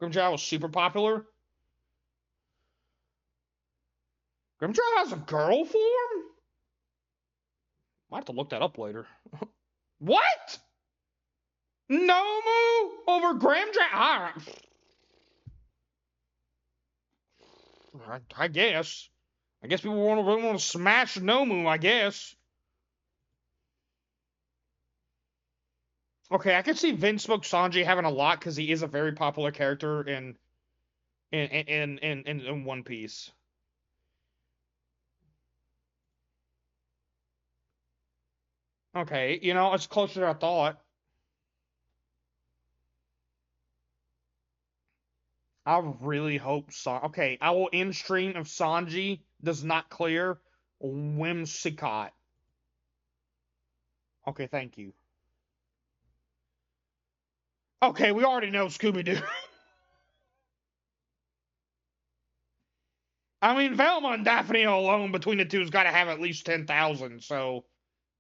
Grimjow was super popular. Grimjow has a girl form? Might have to look that up later. What? Nomu over Grimjow? I guess. I guess people really want to smash Nomu, I guess. Okay, I can see Vince Smoke Sanji having a lot because he is a very popular character in One Piece. Okay, it's closer than I thought. I really hope okay, I will end stream if Sanji does not clear Whimsicott. Okay, thank you. Okay, we already know Scooby-Doo. I mean, Velma and Daphne alone between the two's got to have at least 10,000, so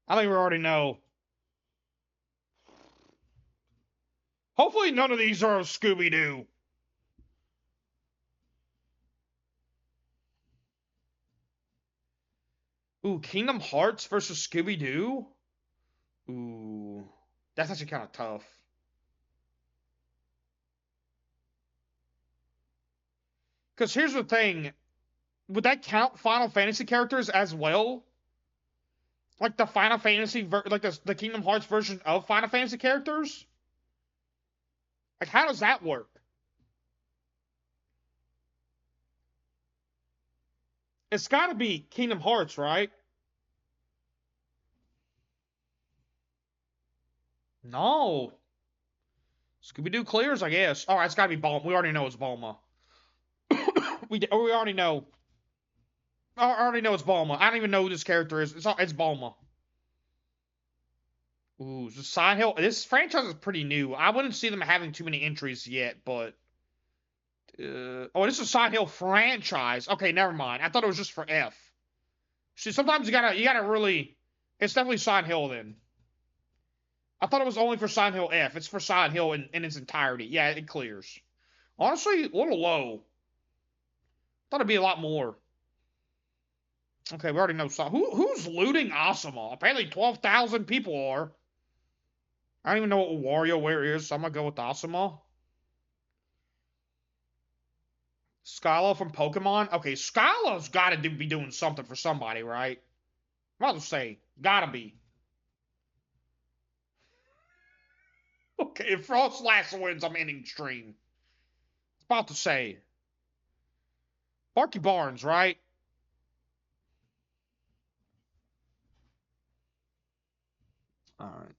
I think we already know. Hopefully none of these are Scooby-Doo. Ooh, Kingdom Hearts versus Scooby-Doo? Ooh, that's actually kind of tough. Because here's the thing. Would that count Final Fantasy characters as well? Like the Final Fantasy, like the Kingdom Hearts version of Final Fantasy characters? Like, how does that work? It's got to be Kingdom Hearts, right? No. Scooby-Doo clears, I guess. All right, it's got to be Bulma. We already know it's Bulma. we already know. I already know it's Bulma. I don't even know who this character is. It's Bulma. Ooh, so Silent Hill. This franchise is pretty new. I wouldn't see them having too many entries yet, but. This is a Silent Hill franchise. Okay, never mind. I thought it was just for F. See, sometimes you gotta really. It's definitely Silent Hill then. I thought it was only for Silent Hill F. It's for Silent Hill in its entirety. Yeah, it clears. Honestly, a little low. Thought it'd be a lot more. Okay, we already know who's looting Asuma. Apparently 12,000 people are. I don't even know what WarioWare is, so I'm gonna go with Asuma. Skyla from Pokemon. Okay, Skyla's gotta be doing something for somebody, right? I'm about to say, gotta be. Okay, if Frost Lash wins, I'm ending stream. About to say. Barky Barnes, right? Alright.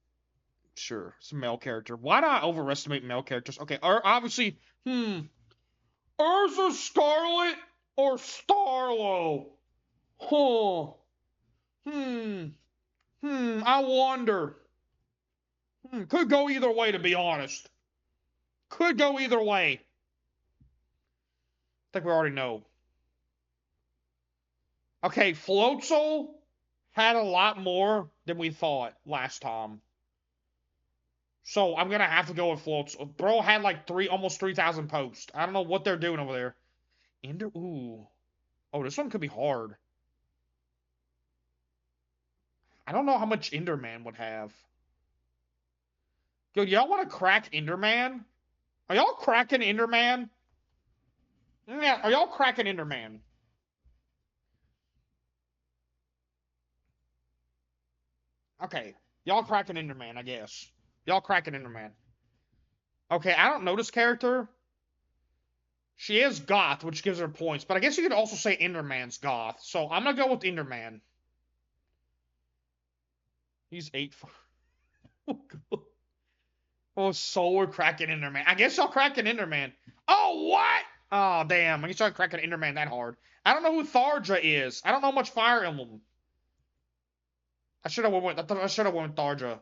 Sure. It's a male character. Why do I overestimate male characters? Okay, obviously, Urza Scarlet or Starlo? Huh. I wonder. Could go either way, to be honest. Could go either way. I think we already know. Okay, Floatzel had a lot more than we thought last time. So I'm gonna have to go with Floatzel. Bro had like almost 3,000 posts. I don't know what they're doing over there. Ooh. Oh, this one could be hard. I don't know how much Enderman would have. Yo, y'all want to crack Enderman? Are y'all cracking Enderman? Yeah, are y'all cracking Enderman? Okay, y'all cracking Enderman, I guess. Y'all cracking Enderman. Okay, I don't know this character. She is goth, which gives her points, but I guess you could also say Enderman's goth. So I'm gonna go with Enderman. He's 8. Oh, so we're cracking Enderman. I guess y'all cracking Enderman. Oh, what? Oh, damn. You started cracking Enderman that hard. I don't know who Tharja is. I don't know much Fire Emblem. I should have went with Tharja.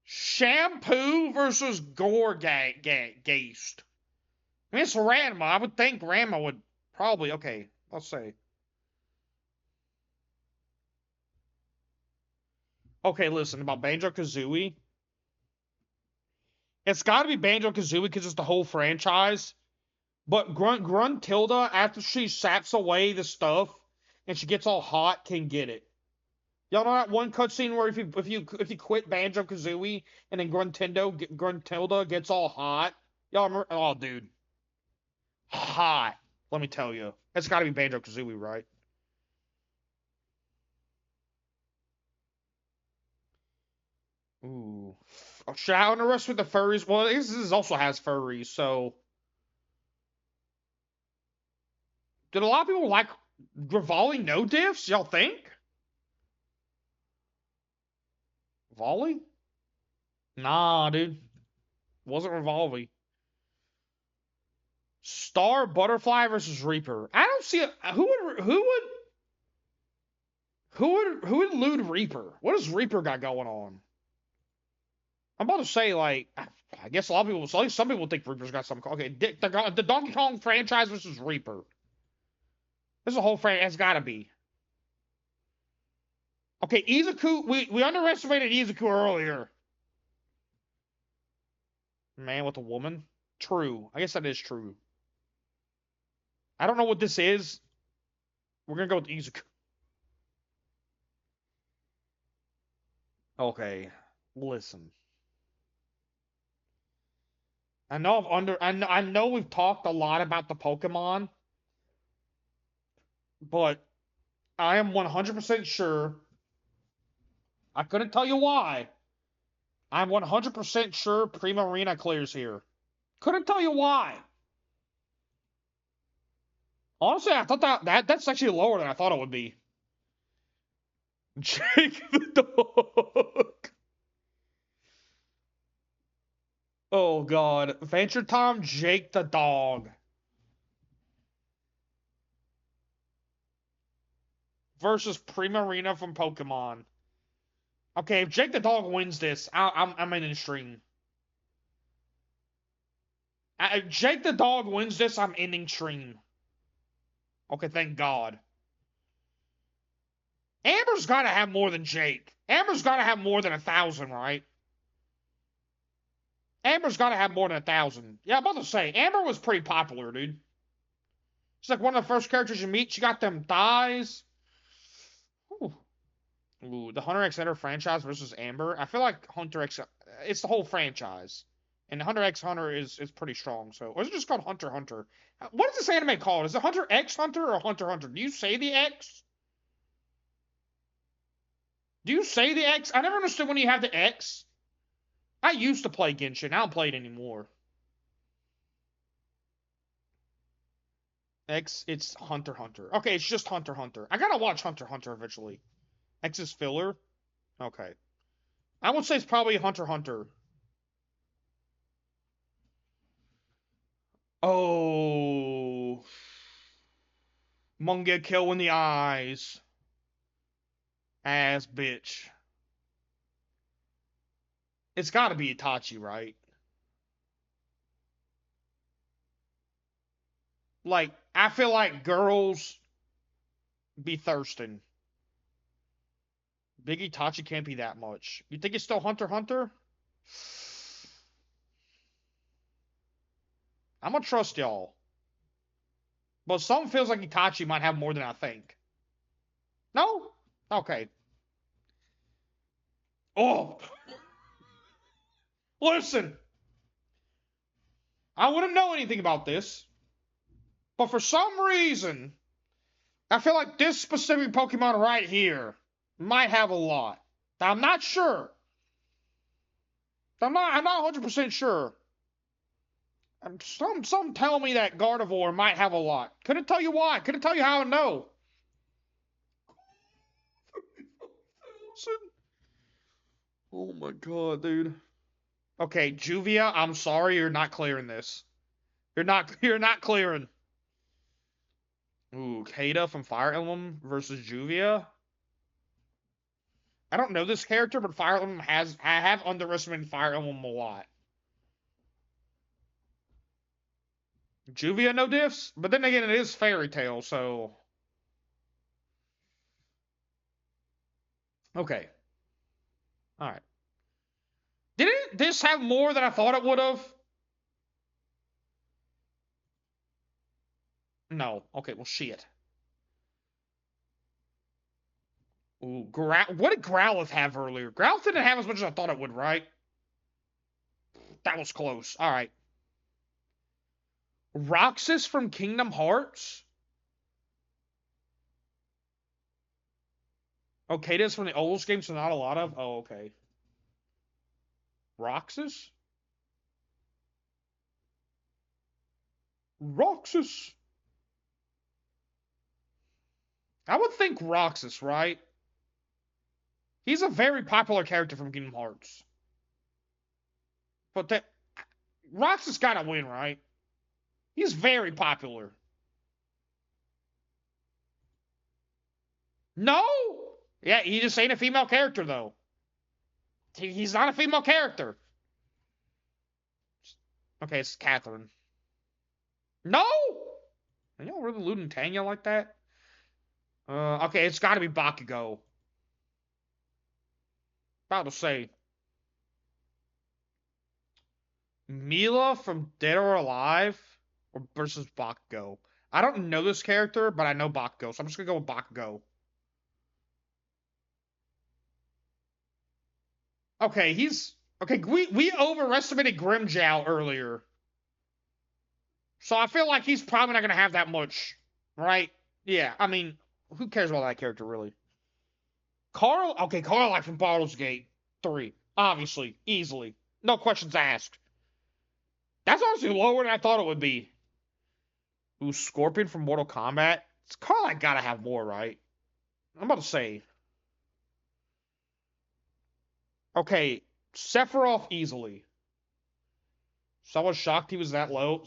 Shampoo versus Gorgeist. I mean, it's Ranma. I would think Ranma would probably. Okay, let's see. Okay, listen, about Banjo-Kazooie. It's got to be Banjo-Kazooie because it's the whole franchise. But Gruntilda, after she saps away the stuff and she gets all hot, can get it. Y'all know that one cutscene where if you quit Banjo-Kazooie and then Gruntilda gets all hot? Y'all remember? Oh, dude. Hot. Let me tell you. It's got to be Banjo-Kazooie, right? Ooh. Should I underestimate the furries? Well, this also has furries, so. Did a lot of people like Rivali no diffs? Y'all think? Volley? Nah, dude. Wasn't Rivali. Star Butterfly versus Reaper. I don't see it. Who would elude Reaper? What does Reaper got going on? I'm about to say, like, I guess a lot of people, at least some people think Reaper's got something. Okay, the Donkey Kong franchise versus Reaper. This is a whole franchise. It's gotta be. Okay, Izuku. We underestimated Izuku earlier. Man with a woman. True. I guess that is true. I don't know what this is. We're gonna go with Izuku. Okay, listen. I know we've talked a lot about the Pokemon, but I am 100% sure. I couldn't tell you why. I'm 100% sure Primarina clears here. Couldn't tell you why. Honestly, I thought that's actually lower than I thought it would be. Jake the dog. Oh god. Venture Time, Jake the dog. Versus Primarina from Pokemon. Okay, if Jake the dog wins this, I'm in stream. If Jake the dog wins this, I'm ending stream. Okay, thank God. Amber's gotta have more than Jake. Amber's gotta have more than 1,000, right? Amber's gotta have more than 1,000. Yeah, I'm about to say, Amber was pretty popular, dude. She's like one of the first characters you meet. She got them thighs. Ooh, the Hunter x Hunter franchise versus Amber. I feel like Hunter x. It's the whole franchise, and Hunter x Hunter is pretty strong. So, or is it just called Hunter x Hunter? What is this anime called? Is it Hunter x Hunter or Hunter x Hunter? Do you say the X? Do you say the X? I never understood when you have the X. I used to play Genshin. I don't play it anymore. X, it's Hunter x Hunter. Okay, it's just Hunter x Hunter. I gotta watch Hunter x Hunter eventually. X is filler? Okay. I would say it's probably Hunter x Hunter. Oh. Manga kill in the eyes. Ass bitch. It's gotta be Itachi, right? Like, I feel like girls be thirsting. Big Itachi can't be that much. You think it's still Hunter x Hunter? I'm gonna trust y'all. But something feels like Itachi might have more than I think. No? Okay. Oh. Listen. I wouldn't know anything about this. But for some reason, I feel like this specific Pokemon right here might have a lot. I'm not sure. I'm not 100% sure. Some tell me that Gardevoir might have a lot. Couldn't tell you why. Couldn't tell you how I know. Oh my god, dude. Okay, Juvia, I'm sorry you're not clearing this. You're not clearing. Ooh, Kata from Fire Emblem versus Juvia. I don't know this character, but I have underestimated Fire Emblem a lot. Juvia no diffs, but then again, it is Fairy Tail, so okay. All right. Didn't this have more than I thought it would have? No. Okay, well, shit. Ooh, what did Growlithe have earlier? Growlithe didn't have as much as I thought it would, right? That was close. All right. Roxas from Kingdom Hearts? Okay, this from the old games, so not a lot of. Oh, okay. Roxas? Roxas. I would think Roxas, right? He's a very popular character from Kingdom Hearts. But that Roxas gotta win, right? He's very popular. No! Yeah, he just ain't a female character, though. He's not a female character. Okay, it's Catherine. No! Are y'all really looting Tanya like that? Okay, it's gotta be Bakugo. About to say. Mila from Dead or Alive versus Bakugo. I don't know this character, but I know Bakugo, so I'm just gonna go with Bakugo. Okay, we overestimated Grimjow earlier. So I feel like he's probably not gonna have that much, right? Yeah, I mean, who cares about that character really? Carl from Baldur's Gate 3. Obviously, easily. No questions asked. That's honestly lower than I thought it would be. Ooh, Scorpion from Mortal Kombat? Carl gotta have more, right? I'm about to say. Okay, Sephiroth easily. So I was shocked he was that low.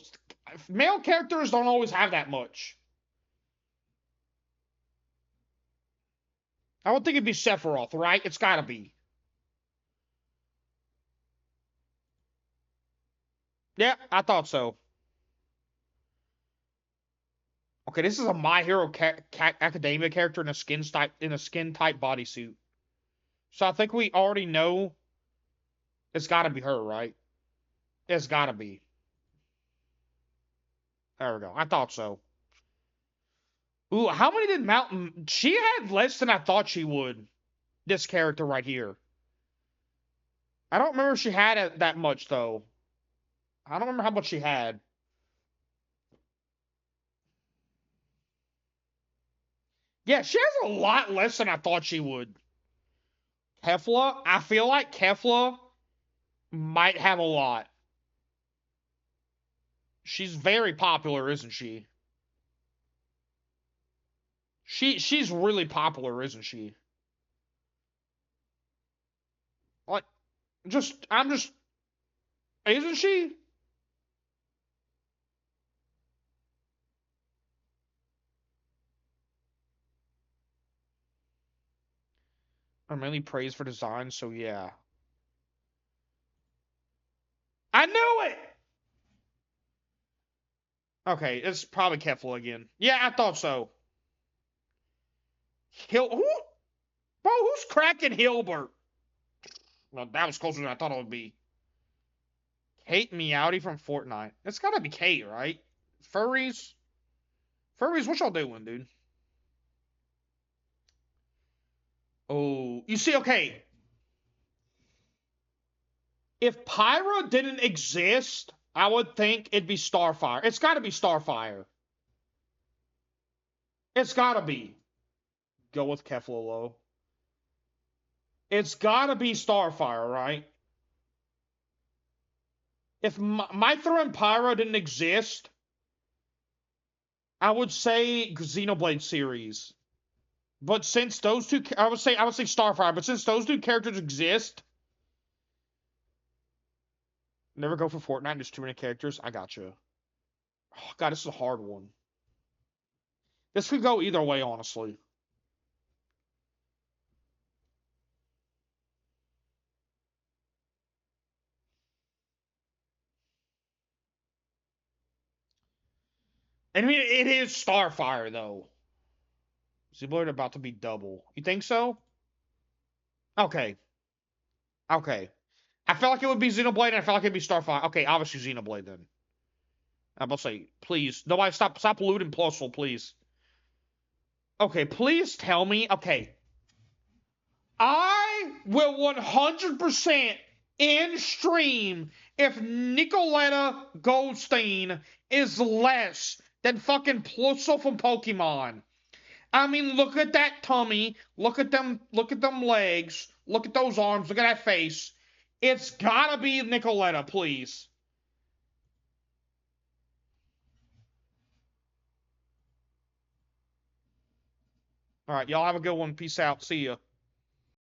Male characters don't always have that much. I would think it'd be Sephiroth, right? It's gotta be. Yeah, I thought so. Okay, this is a My Hero Academia character in a skin type bodysuit. So I think we already know it's gotta be her, right? It's gotta be. There we go. I thought so. Ooh, how many did Mountain? She had less than I thought she would. This character right here. I don't remember if she had that much though. I don't remember how much she had. Yeah, she has a lot less than I thought she would. Kefla, I feel like Kefla might have a lot. She's very popular, isn't she? She's really popular, isn't she? Like, isn't she? I'm mainly praised for design, so yeah. I knew it! Okay, it's probably Kefla again. Yeah, I thought so. Who's cracking Hilbert? Well, that was closer than I thought it would be. Kate Meowdy from Fortnite. It's gotta be Kate, right? Furries? Furries, what y'all doing, dude? Oh, you see, okay. If Pyra didn't exist, I would think it'd be Starfire. It's gotta be Starfire. It's gotta be. Go with Kefla. It's gotta be Starfire, right? If Mythra and Pyra didn't exist, I would say Xenoblade series. But since those two, I would say Starfire. But since those two characters exist, never go for Fortnite. There's too many characters. I got you. Oh, God, this is a hard one. This could go either way, honestly. I mean, it is Starfire, though. Xenoblade about to be double. You think so? Okay. Okay. I felt like it would be Xenoblade, and I felt like it'd be Starfire. Okay, obviously Xenoblade then. I'm about to say, please, nobody stop looting Plusle, please. Okay, please tell me. Okay, I will 100% in stream if Nicoletta Goldstein is less than fucking Plusle from Pokemon. I mean, look at that tummy. Look at them legs. Look at those arms. Look at that face. It's gotta be Nicoletta, please. All right, y'all have a good one. Peace out. See ya.